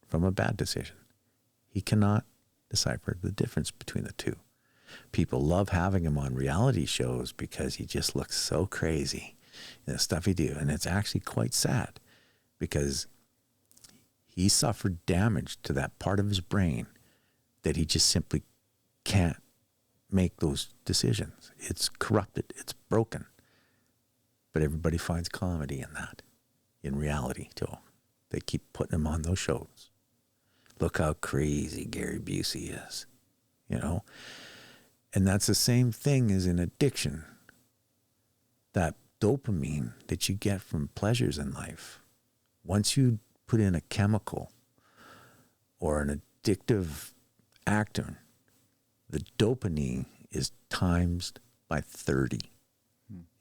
from a bad decision. He cannot decipher the difference between the two. People love having him on reality shows because he just looks so crazy in the stuff he do. And it's actually quite sad because he suffered damage to that part of his brain that he just simply can't make those decisions. It's corrupted. It's broken. But everybody finds comedy in that, in reality, too. They keep putting him on those shows. Look how crazy Gary Busey is, you know? And that's the same thing as in addiction. That dopamine that you get from pleasures in life, once you put in a chemical or an addictive actor, the dopamine is times by 30.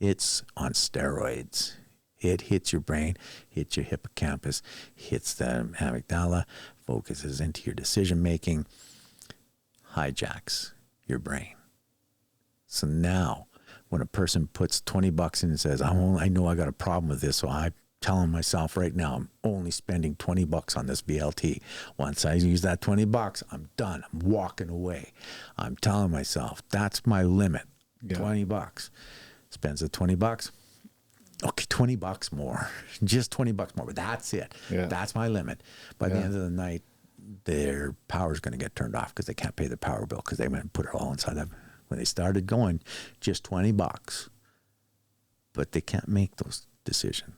It's on steroids. It hits your brain, hits your hippocampus, hits the amygdala, focuses into your decision making, hijacks your brain. So now, when a person puts $20 in and says, I know I got a problem with this, so I'm telling myself right now, I'm only spending $20 on this VLT. Once I use that $20, I'm done. I'm walking away. I'm telling myself, that's my limit, $20. Spends the $20. Okay, $20 more, just $20 more, but that's it. Yeah. That's my limit. By the end of the night, their power's going to get turned off because they can't pay the power bill because they went and put it all inside them. When they started going, just $20, but they can't make those decisions.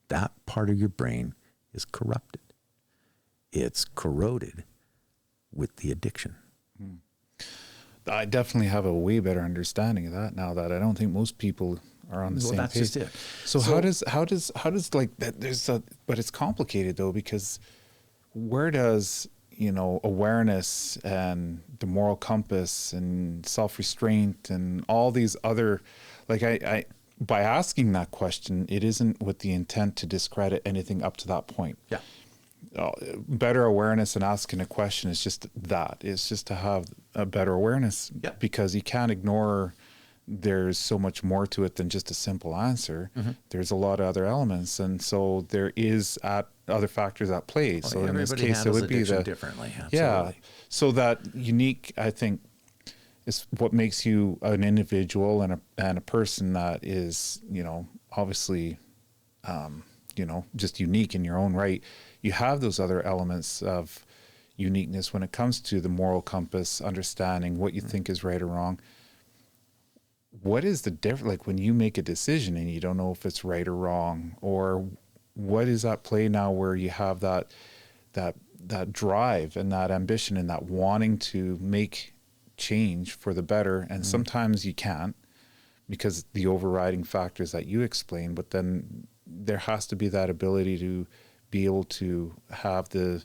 That part of your brain is corrupted. It's corroded with the addiction. I definitely have a way better understanding of that now that I don't think most people are on the same that's page. just it. So how does like that? But it's complicated though, because where does, you know, awareness and the moral compass and self-restraint and all these other, like I by asking that question, it isn't with the intent to discredit anything up to that point. Yeah. Better awareness and asking a question is just that. It's just to have a better awareness, because you can't ignore there's so much more to it than just a simple answer. There's a lot of other elements, and so there is other factors at play. Well, so in this case, it would be the differently. Absolutely. Yeah. So that unique, I think, is what makes you an individual and a person that is, you know, obviously, you know, just unique in your own right. You have those other elements of uniqueness when it comes to the moral compass, understanding what you think is right or wrong. What is the difference? Like when you make a decision and you don't know if it's right or wrong, or what is at play now where you have that drive and that ambition and that wanting to make change for the better, and sometimes you can't because the overriding factors that you explain, but then there has to be that ability to be able to have the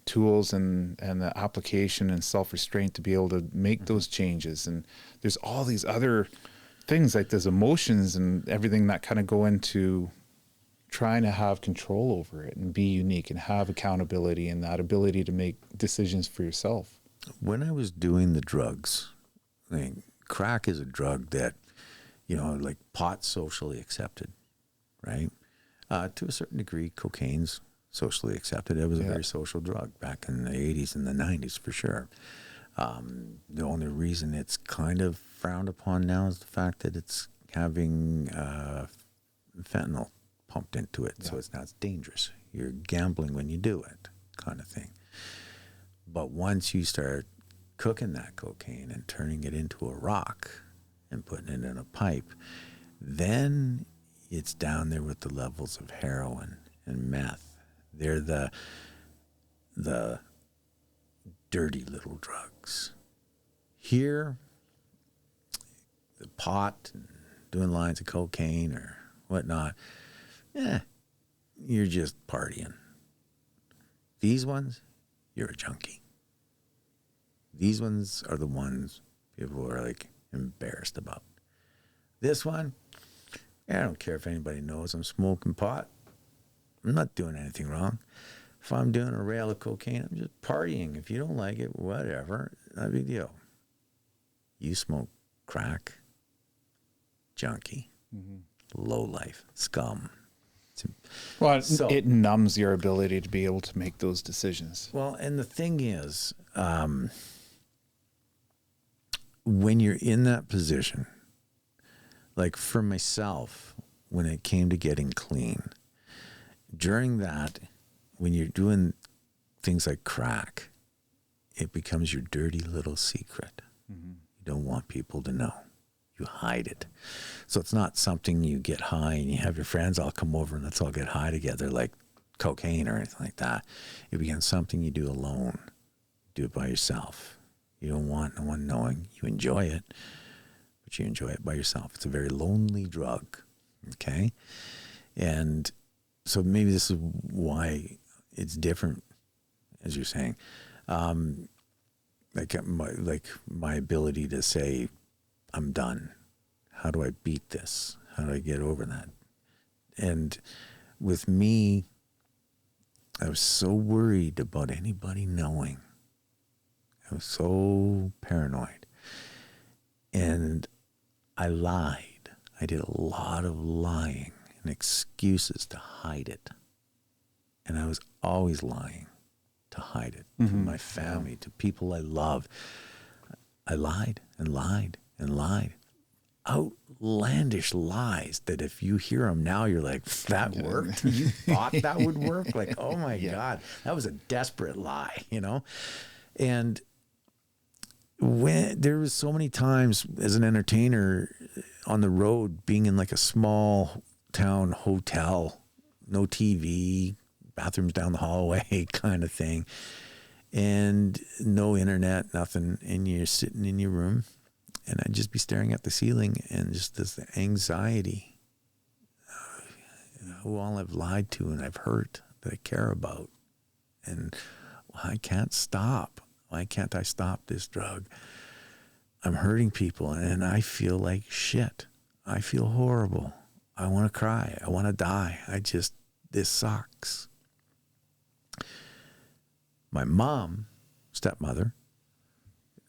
tools and the application and self-restraint to be able to make those changes. And there's all these other things, like there's emotions and everything that kind of go into trying to have control over it and be unique and have accountability and that ability to make decisions for yourself. When I was doing the drugs, I mean, crack is a drug that, you know, like pot's socially accepted, right? To a certain degree, cocaine's socially accepted. It was a very social drug back in the 80s and the 90s for sure. The only reason it's kind of frowned upon now is the fact that it's having fentanyl pumped into it. So it's dangerous. You're gambling when you do it, kind of thing. But once you start cooking that cocaine and turning it into a rock and putting it in a pipe, then it's down there with the levels of heroin and meth. They're the dirty little drugs. Here, the pot and doing lines of cocaine or whatnot, you're just partying. These ones, you're a junkie. These ones are the ones people are like embarrassed about. This one, I don't care if anybody knows I'm smoking pot. I'm not doing anything wrong. If I'm doing a rail of cocaine, I'm just partying. If you don't like it, whatever, not a big deal. You smoke crack, junkie, low life, scum. Well, it numbs your ability to be able to make those decisions. Well, and the thing is, when you're in that position, like for myself, when it came to getting clean, during that, when you're doing things like crack, it becomes your dirty little secret. You don't want people to know. You hide it. So it's not something you get high and you have your friends all come over and let's all get high together like cocaine or anything like that. It becomes something you do alone. Do it by yourself. You don't want no one knowing. You enjoy it, but you enjoy it by yourself. It's a very lonely drug, okay? And so maybe this is why it's different, as you're saying. Like my ability to say, I'm done. How do I beat this? How do I get over that? And with me, I was so worried about anybody knowing. I was so paranoid. And I lied. I did a lot of lying and excuses to hide it. And I was always lying to hide it from my family, to people I love. I lied and lied and lied. Outlandish lies that if you hear them now, you're like, that worked? You thought that would work? Like, oh my God, that was a desperate lie, you know? And when there was so many times as an entertainer on the road, being in like a small town hotel, no TV, bathrooms down the hallway kind of thing, and no internet, nothing, and you're sitting in your room, and I'd just be staring at the ceiling, and just this anxiety, who all I've lied to and I've hurt that I care about, and I can't stop. Why can't I stop this drug? I'm hurting people, and I feel like shit. I feel horrible. I want to cry. I want to die. This sucks. My mom, stepmother,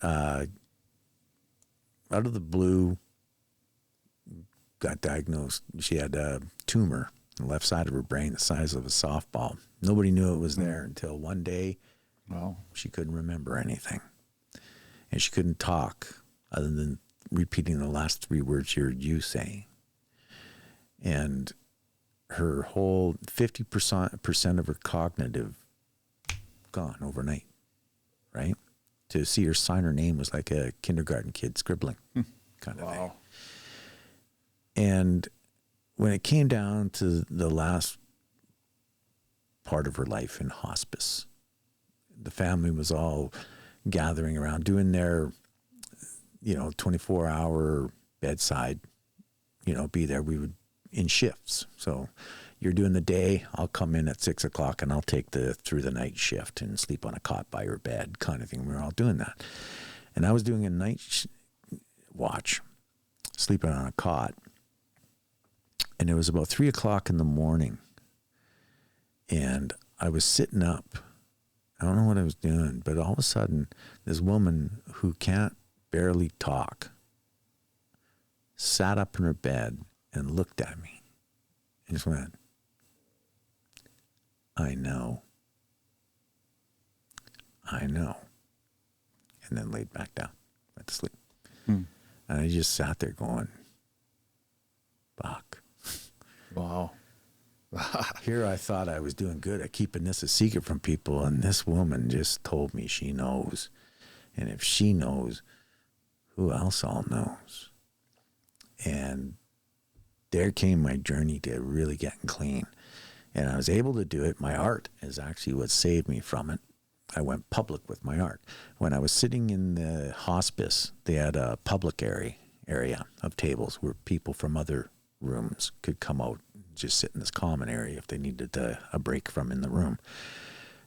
out of the blue, got diagnosed. She had a tumor on the left side of her brain the size of a softball. Nobody knew it was there until one day. Wow. She couldn't remember anything. And she couldn't talk other than repeating the last three words she heard you saying. And her whole 50% of her cognitive gone overnight, right? To see her sign her name was like a kindergarten kid scribbling kind of thing. And when it came down to the last part of her life in hospice, the family was all gathering around, doing their, 24-hour bedside, be there. We would in shifts. So you're doing the day, I'll come in at 6 o'clock and I'll take through the night shift and sleep on a cot by your bed kind of thing. We were all doing that. And I was doing a night watch, sleeping on a cot. And it was about 3 o'clock in the morning. And I was sitting up. I don't know what I was doing, but all of a sudden, this woman who can't barely talk sat up in her bed and looked at me and just went, I know. And then laid back down, went to sleep. And I just sat there going, fuck. Wow. Here I thought I was doing good at keeping this a secret from people, and this woman just told me she knows. And if she knows, who else all knows? And there came my journey to really getting clean. And I was able to do it. My art is actually what saved me from it. I went public with my art. When I was sitting in the hospice, they had a public area of tables where people from other rooms could come out and just sit in this common area if they needed a break from in the room.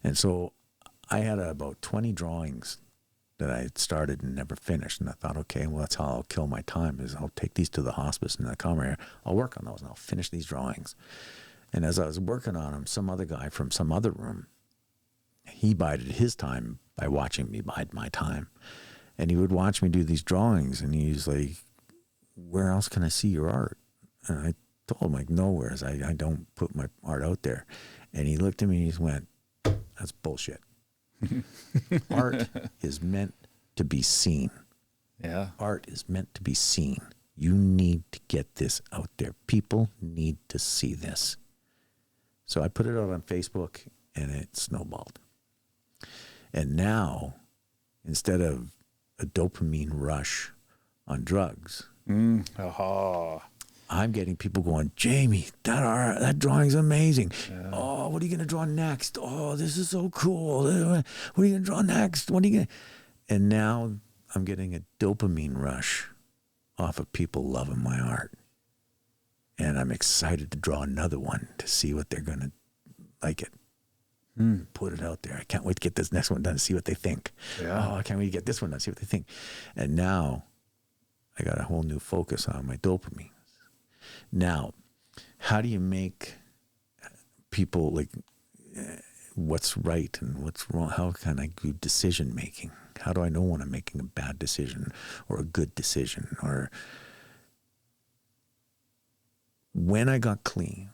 And so I had about 20 drawings that I had started and never finished. And I thought, okay, well, that's how I'll kill my time, is I'll take these to the hospice in the common area. I'll work on those and I'll finish these drawings. And as I was working on them, some other guy from some other room, he bided his time by watching me bide my time. And he would watch me do these drawings, and he's like, where else can I see your art? And I told him, like, nowhere. I don't put my art out there. And he looked at me and he just went, that's bullshit. Art is meant to be seen. Yeah. Art is meant to be seen. You need to get this out there. People need to see this. So I put it out on Facebook, and it snowballed. And now, instead of a dopamine rush on drugs, I'm getting people going, Jamie, that drawing's amazing. Yeah. Oh, what are you going to draw next? Oh, this is so cool. What are you going to draw next? What are you going to... And now I'm getting a dopamine rush off of people loving my art. And I'm excited to draw another one to see what they're going to like it. Put it out there. I can't wait to get this next one done to see what they think. Yeah. Oh, I can't wait to get this one done, see what they think. And now I got a whole new focus on my dopamine. Now, how do you make people like what's right and what's wrong? How can I do decision making? How do I know when I'm making a bad decision or a good decision? Or when I got clean,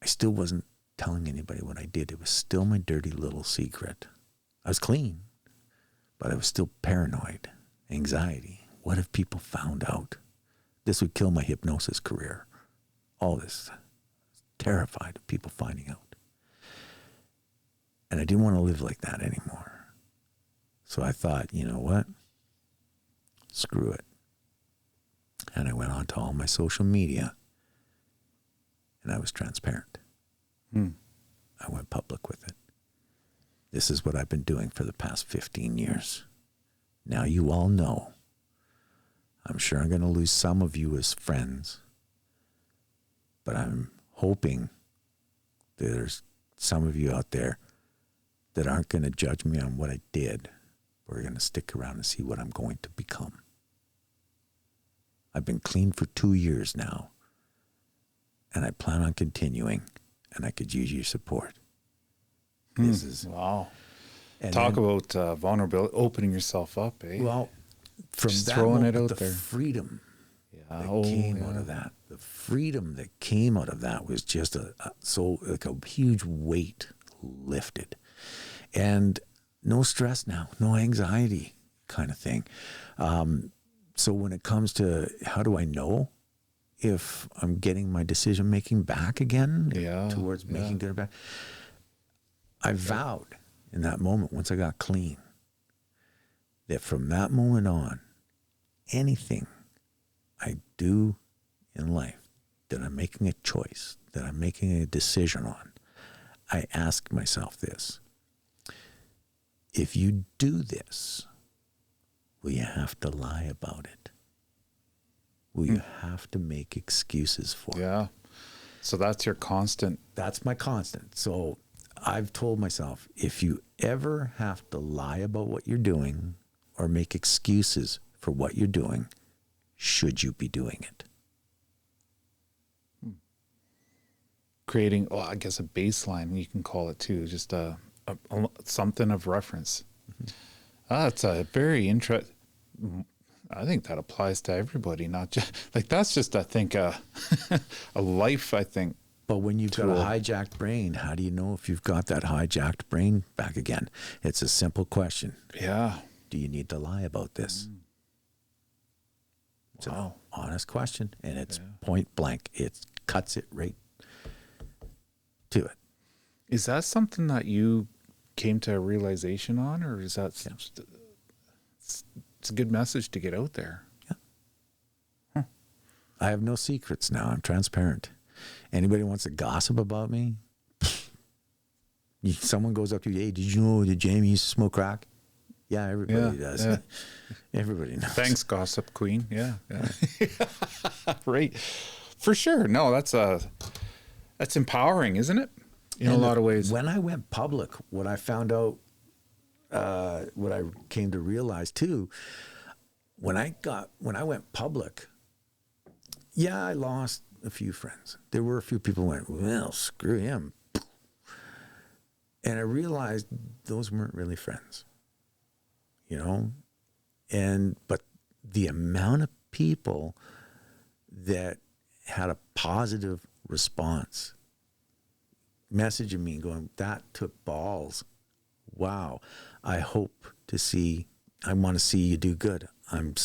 I still wasn't telling anybody what I did. It was still my dirty little secret. I was clean, but I was still paranoid, anxiety. What if people found out? This would kill my hypnosis career. All this. Terrified of people finding out. And I didn't want to live like that anymore. So I thought, you know what? Screw it. And I went on to all my social media and I was transparent. I went public with it. This is what I've been doing for the past 15 years. Now you all know. I'm sure I'm going to lose some of you as friends, but I'm hoping there's some of you out there that aren't going to judge me on what I did, but are going to stick around and see what I'm going to become. I've been clean for 2 years now, and I plan on continuing, and I could use your support. This is... Wow. And Talk then, about vulnerability, opening yourself up, eh? well, from Just that throwing it moment, out the there. freedom Yeah. that came out of that, the freedom that came out of that was just a huge weight lifted, and no stress now, no anxiety kind of thing. So when it comes to how do I know if I'm getting my decision making back again towards making dinner back, I vowed in that moment, once I got clean, that from that moment on, anything I do in life that I'm making a choice, that I'm making a decision on, I ask myself this: if you do this, will you have to lie about it? Will you have to make excuses for it? Yeah. So that's your constant. That's my constant. So I've told myself, if you ever have to lie about what you're doing or make excuses for what you're doing, should you be doing it? Creating, I guess a baseline, you can call it too, just a something of reference. That's a very interesting. I think that applies to everybody, not just like that's just, I think, a life, I think. But when you've got a hijacked brain, how do you know if you've got that hijacked brain back again? It's a simple question. Yeah. Do you need to lie about this? It's an honest question, and it's point blank. It cuts it right to it. Is that something that you came to a realization on, or is that it's a good message to get out there? Yeah. I have no secrets now. I'm transparent. Anybody wants to gossip about me? Someone goes up to you, hey, did you know that Jamie used to smoke crack? Yeah, everybody does. Yeah. Everybody knows. Thanks, gossip queen. Yeah. Right. For sure. No, that's empowering, isn't it? In a lot of ways. When I went public, what I found out, what I came to realize too, when I went public, I lost a few friends. There were a few people who went, well, screw him. And I realized those weren't really friends, you know? But the amount of people that had a positive response, messaging me going, that took balls. Wow. I want to see you do good. I'm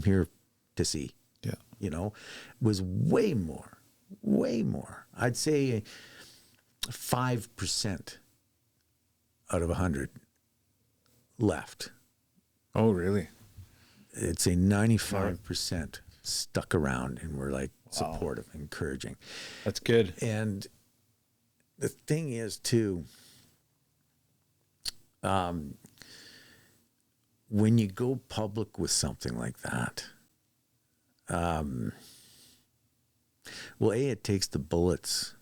here to see. Yeah. You know, was way more. I'd say 5% out of 100 left. Oh, really? It's a 95% stuck around and were like supportive, encouraging. That's good. And the thing is too, when you go public with something like that, well, it takes the bullets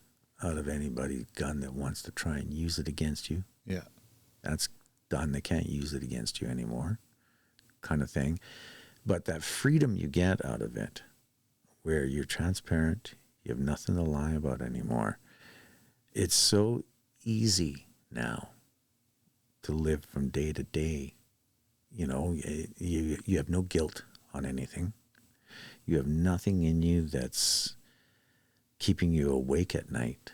out of anybody's gun that wants to try and use it against you. Yeah. That's done. They can't use it against you anymore, kind of thing. But that freedom you get out of it, where you're transparent, you have nothing to lie about anymore. It's so easy now to live from day to day. You know, you have no guilt on anything. You have nothing in you that's keeping you awake at night.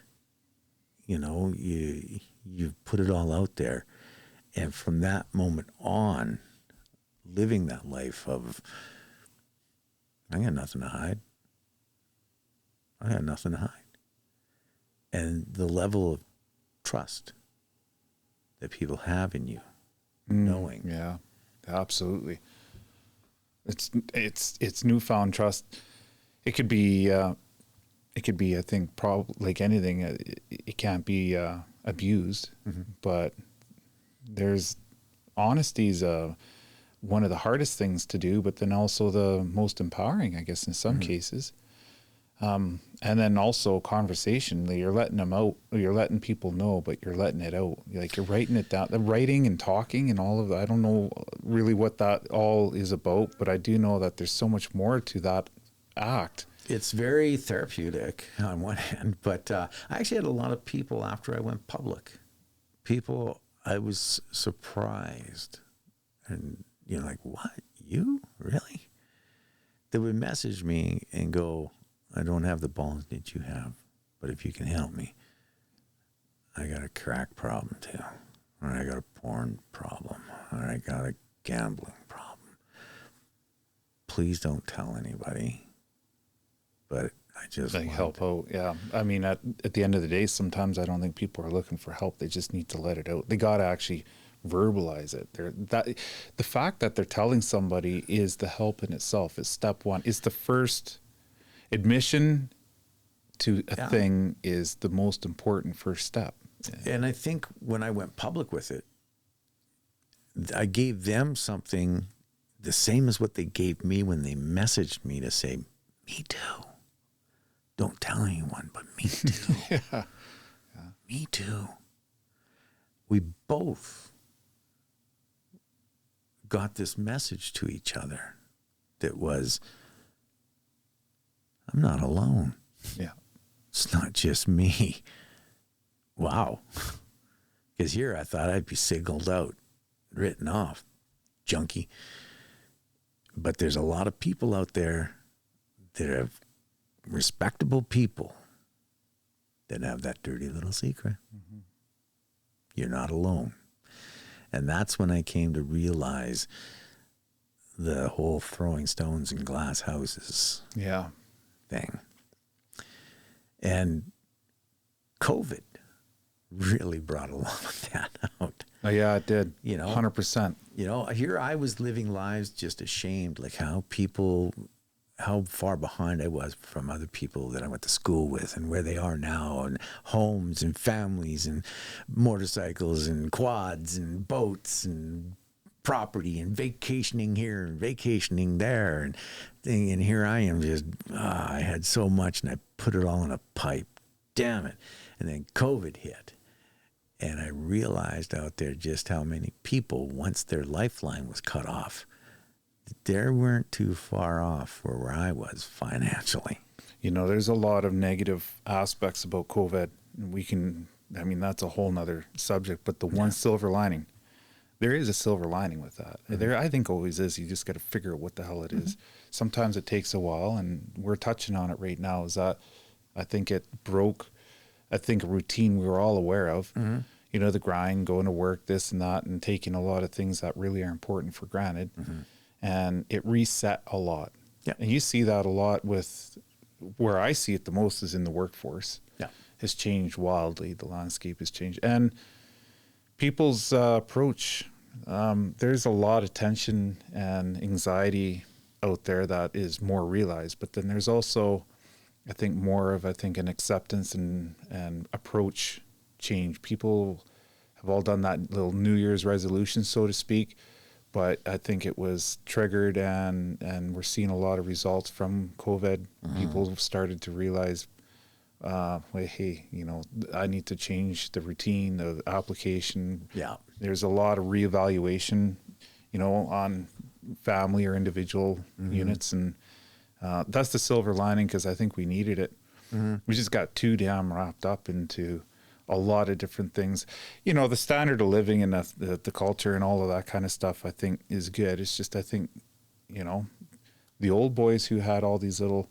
You know, you've put it all out there. And from that moment on, living that life of, I got nothing to hide. I got nothing to hide. And the level of trust that people have in you, knowing. Yeah, absolutely. It's newfound trust. It could be, I think, probably like anything. It can't be abused, but honesty is one of the hardest things to do, but then also the most empowering, I guess, in some cases. And then also conversation. You're letting them out. You're letting people know, but you're letting it out. Like you're writing it down. The writing and talking and all of that. I don't know really what that all is about, but I do know that there's so much more to that act. It's very therapeutic on one hand, but I actually had a lot of people after I went public. People, I was surprised, and you know, like, what? You really? They would message me and go, I don't have the balls that you have, but if you can help me, I got a crack problem too, or I got a porn problem, or I got a gambling problem. Please don't tell anybody, but I just Like help out. Yeah. I mean, at the end of the day, sometimes I don't think people are looking for help. They just need to let it out. They got to actually verbalize it. The fact that they're telling somebody is the help in itself. Is step one. Is the first admission to a thing is the most important first step. And I think when I went public with it, I gave them something the same as what they gave me when they messaged me to say, me too. Don't tell anyone, but me too. Yeah. Me too. We both got this message to each other that was, I'm not alone. Yeah. It's not just me. Wow. Because here I thought I'd be singled out, written off, junkie. But there's a lot of people out there that are respectable people that have that dirty little secret. You're not alone. And that's when I came to realize the whole throwing stones in glass houses thing. And COVID really brought a lot of that out. Oh, yeah, it did. You know, 100%. You know, here I was living lives just ashamed, like how far behind I was from other people that I went to school with and where they are now, and homes and families and motorcycles and quads and boats and property and vacationing here and vacationing there and here I am just, I had so much and I put it all in a pipe. Damn it. And then COVID hit. And I realized out there just how many people, once their lifeline was cut off, they weren't too far off where I was financially. You know, there's a lot of negative aspects about COVID. That's a whole nother subject, but the one silver lining, there is a silver lining with that. There, I think always is. You just got to figure out what the hell it is. Sometimes it takes a while, and we're touching on it right now, is that I think it broke, a routine we were all aware of. You know, the grind, going to work, this and that, and taking a lot of things that really are important for granted. And it reset a lot. Yeah. And you see that a lot with, where I see it the most is in the workforce. Yeah. Has changed wildly. The landscape has changed. And people's approach, there's a lot of tension and anxiety out there that is more realized. But then there's also, I think, more of, an acceptance and approach change. People have all done that little New Year's resolution, so to speak, but I think it was triggered, and we're seeing a lot of results from COVID. People have started to realize, wait, hey, I need to change the routine, the application. Yeah. There's a lot of reevaluation, on family or individual units, and that's the silver lining, because I think we needed it. We just got too damn wrapped up into a lot of different things. The standard of living and the culture and all of that kind of stuff, I think, is good. It's just, I think, the old boys who had all these little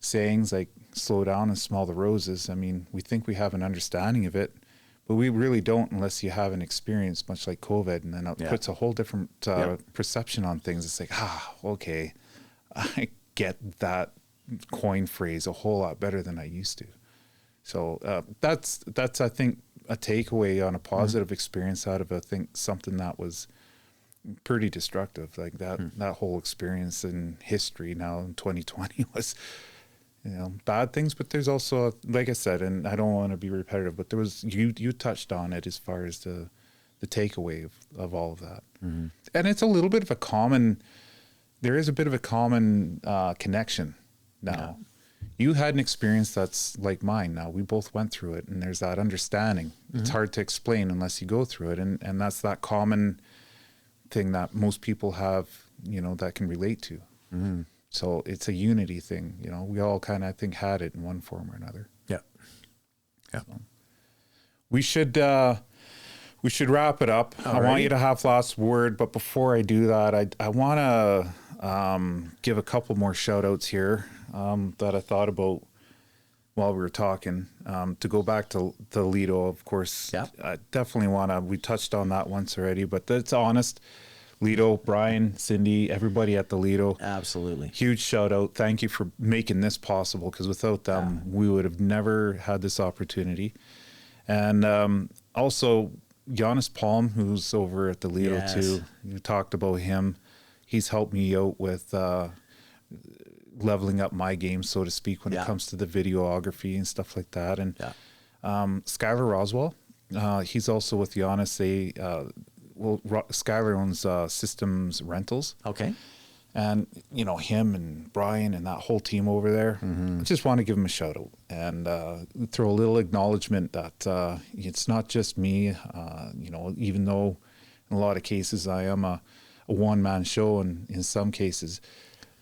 sayings like slow down and smell the roses. I mean, we think we have an understanding of it, but we really don't unless you have an experience, much like COVID. And then it puts a whole different perception on things. It's like, okay, I get that coin phrase a whole lot better than I used to. So that's I think, a takeaway on a positive experience out of, I think, something that was pretty destructive. Like that whole experience in history now in 2020 was, bad things, but there's also, like I said, and I don't want to be repetitive, but there was, you touched on it as far as the takeaway of all of that. And it's a little bit of a common, there is a bit of a common connection now. You had an experience that's like mine now. We both went through it, and there's that understanding. It's hard to explain unless you go through it. And that's that common thing that most people have, that can relate to. So it's a unity thing. We all kind of, I think, had it in one form or another. Yeah. Yeah. So we should wrap it up. I want you to have last word, but before I do that, I want to give a couple more shout outs here that I thought about while we were talking. To go back to the Lido, of course, I definitely want to, we touched on that once already, but that's honest. Lido, Brian, Cindy, everybody at the Lido. Absolutely. Huge shout out. Thank you for making this possible, because without them, we would have never had this opportunity. And also, Giannis Palm, who's over at the Lido too. You talked about him. He's helped me out with leveling up my game, so to speak, when it comes to the videography and stuff like that. And Skylar Roswell, he's also with Giannis. Skylar owns Systems Rentals. Okay. And, him and Brian and that whole team over there, I just want to give him a shout out and throw a little acknowledgement that it's not just me, even though in a lot of cases I am a one-man show, and in some cases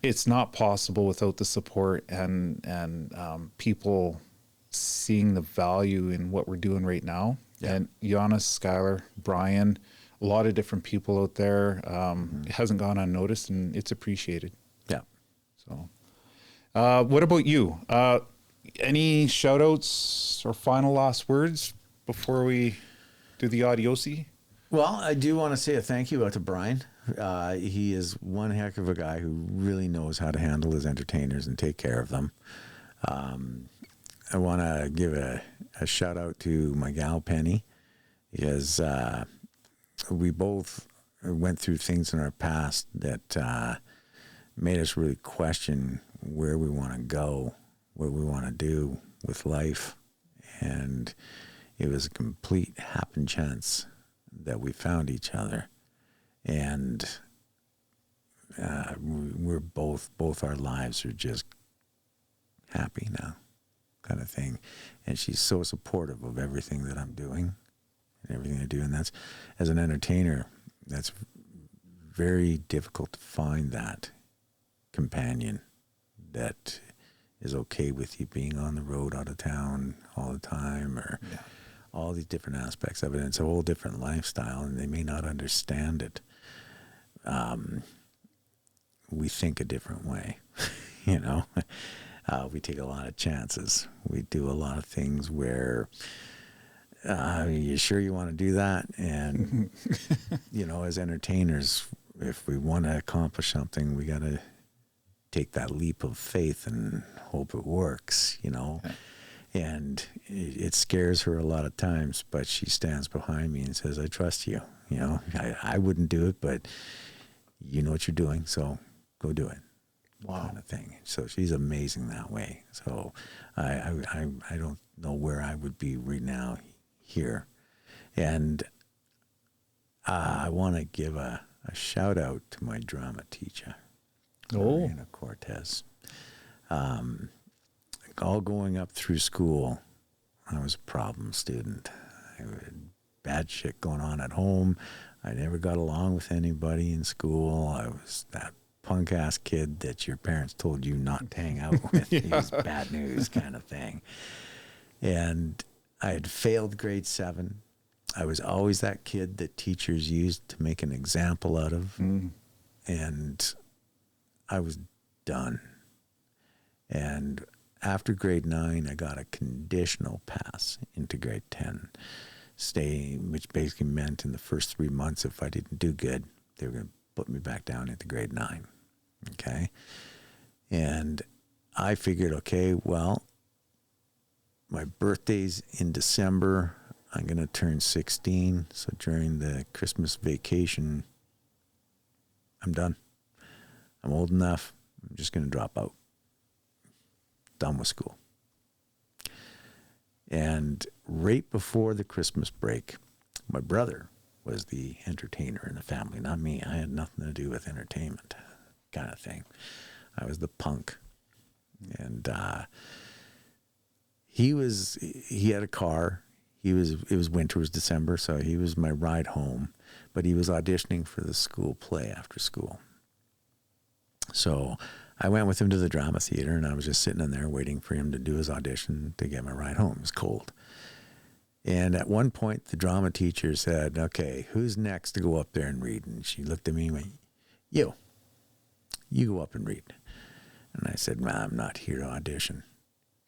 it's not possible without the support and people seeing the value in what we're doing right now. And Giannis, Skylar, Brian, a lot of different people out there. It hasn't gone unnoticed, and it's appreciated. Yeah. So, what about you? Any shout outs or final last words before we do the adiosi? Well, I do want to say a thank you out to Brian. He is one heck of a guy who really knows how to handle his entertainers and take care of them. I want to give a shout out to my gal Penny, because we both went through things in our past that made us really question where we want to go, what we want to do with life. And it was a complete happen chance that we found each other. And we're both our lives are just happy now, kind of thing. And she's so supportive of everything that I'm doing and everything I do. And that's, as an entertainer, that's very difficult to find that companion that is okay with you being on the road, out of town all the time, or all these different aspects of it. And it's a whole different lifestyle, and they may not understand it. We think a different way, we take a lot of chances. We do a lot of things where, you sure you want to do that? And, as entertainers, if we want to accomplish something, we got to take that leap of faith and hope it works, And it scares her a lot of times, but she stands behind me and says, I trust you. I wouldn't do it, but you know what you're doing, so go do it. Wow. Kind of thing. So she's amazing that way. So I don't know where I would be right now here. And I want to give a shout out to my drama teacher, Marina Cortez. All going up through school, I was a problem student. I had bad shit going on at home. I never got along with anybody in school. I was that punk-ass kid that your parents told you not to hang out with. He was bad news kind of thing. And I had failed grade 7. I was always that kid that teachers used to make an example out of. And I was done. And after grade 9, I got a conditional pass into grade 10. Which basically meant in the first 3 months, if I didn't do good, they were going to put me back down into grade 9. Okay. And I figured, okay, well, my birthday's in December. I'm going to turn 16. So during the Christmas vacation, I'm done. I'm old enough. I'm just going to drop out. Done with school. And right before the Christmas break, my brother was the entertainer in the family, not me. I had nothing to do with entertainment kind of thing. I was the punk. And he had a car. It was winter, it was December, so he was my ride home. But he was auditioning for the school play after school. So I went with him to the drama theater, and I was just sitting in there waiting for him to do his audition to get my ride home. It was cold. And at one point, the drama teacher said, okay, who's next to go up there and read? And she looked at me and went, you go up and read. And I said, nah, I'm not here to audition.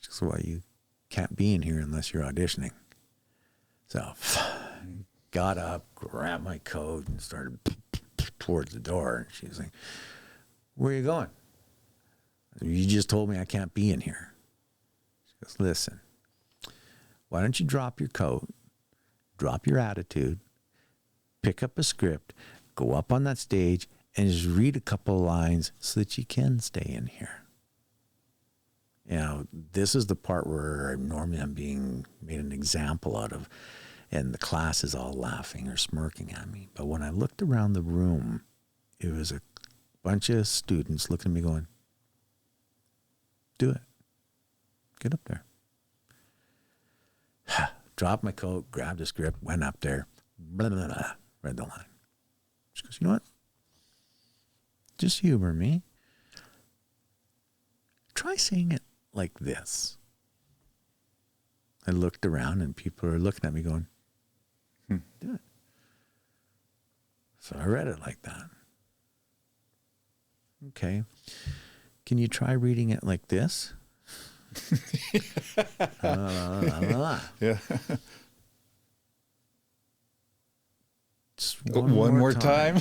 She goes, well, you can't be in here unless you're auditioning. So got up, grabbed my coat, and started towards the door. And she was like, where are you going? You just told me I can't be in here. She goes, listen, why don't you drop your coat, drop your attitude, pick up a script, go up on that stage, and just read a couple of lines so that you can stay in here. You know, this is the part where normally I'm being made an example out of, and the class is all laughing or smirking at me. But when I looked around the room, it was a bunch of students looking at me going, do it. Get up there. Dropped my coat, grabbed a script, went up there, blah, blah, blah, read the line. She goes, you know what? Just humor me. Try saying it like this. I looked around and people are looking at me going, do it. So I read it like that. Okay. Can you try reading it like this? Yeah. Just One more time.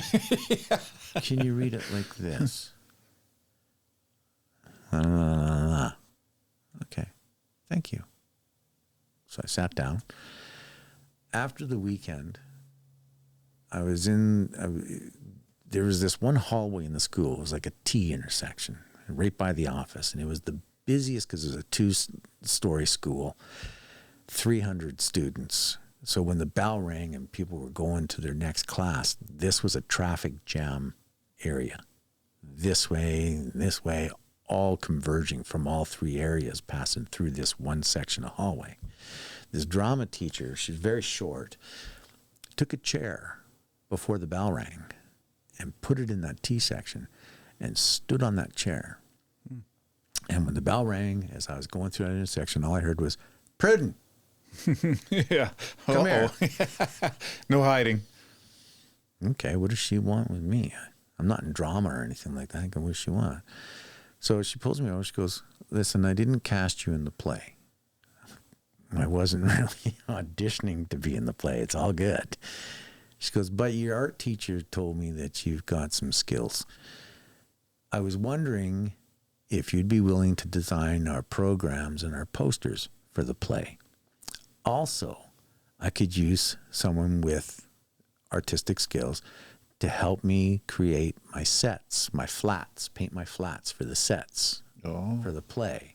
Can you read it like this? Okay. Thank you. So I sat down. After the weekend, there was this one hallway in the school. It was like a T intersection right by the office. And it was the busiest because it was a 2-story school, 300 students. So when the bell rang and people were going to their next class, this was a traffic jam area. This way, all converging from all 3 areas, passing through this one section of hallway. This drama teacher, she's very short, took a chair before the bell rang and put it in that T section and stood on that chair. And when the bell rang, as I was going through that intersection, all I heard was, Pruden. Yeah. Come here. No hiding. Okay, what does she want with me? I'm not in drama or anything like that. What does she want? So she pulls me over. She goes, listen, I didn't cast you in the play. I wasn't really auditioning to be in the play. It's all good. She goes, but your art teacher told me that you've got some skills. I was wondering if you'd be willing to design our programs and our posters for the play. Also, I could use someone with artistic skills to help me create my sets, my flats, paint my flats for the sets for the play.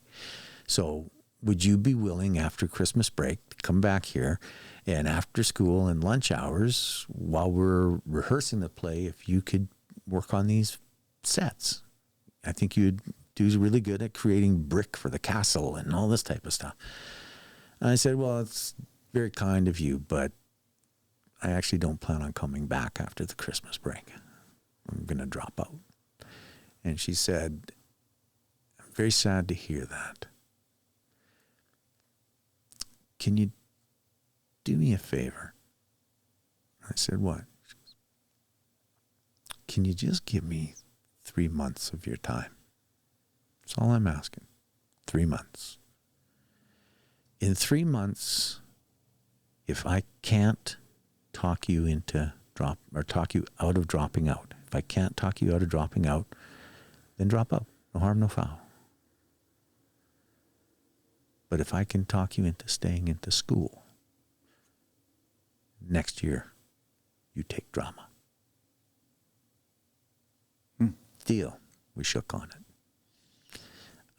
So would you be willing after Christmas break to come back here And after school and lunch hours, while we're rehearsing the play, if you could work on these sets, I think you'd do really good at creating brick for the castle and all this type of stuff. And I said, well, it's very kind of you, but I actually don't plan on coming back after the Christmas break. I'm going to drop out. And she said, I'm very sad to hear that. Can you do me a favor? I said, what? She goes, can you just give me 3 months of your time? That's all I'm asking. 3 months. In 3 months, if I can't talk you talk you out of dropping out, if I can't talk you out of dropping out, then drop out. No harm, no foul. But if I can talk you into staying into school, next year, you take drama. Deal. We shook on it.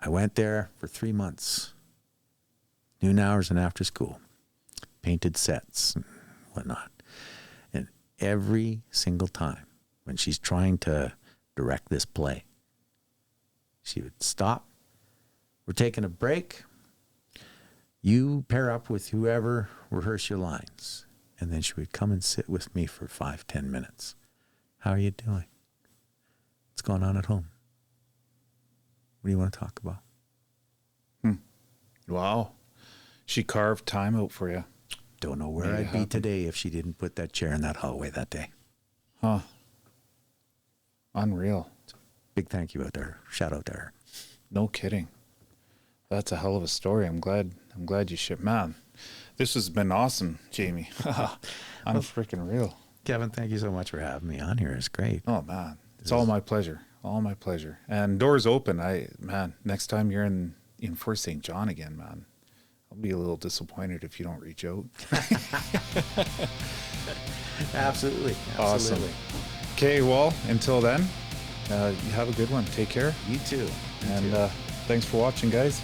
I went there for 3 months. Noon hours and after school. Painted sets and whatnot. And every single time when she's trying to direct this play, she would stop. We're taking a break. You pair up with whoever, rehearse your lines. And then she would come and sit with me for 5-10 minutes. How are you doing? What's going on at home? What do you want to talk about? Wow. She carved time out for you. Don't know where I'd be today if she didn't put that chair in that hallway that day. Huh. Unreal. Big thank you out there. Shout out to her. No kidding. That's a hell of a story. I'm glad you shipped. Man, this has been awesome, Jamie. I'm freaking real. Kevin, thank you so much for having me on here. It's great. Oh, man. It's all my pleasure. All my pleasure. And doors open. Next time you're in Fort St. John again, man, I'll be a little disappointed if you don't reach out. Absolutely. Awesome. Okay, well, until then, you have a good one. Take care. You too. And thanks for watching, guys.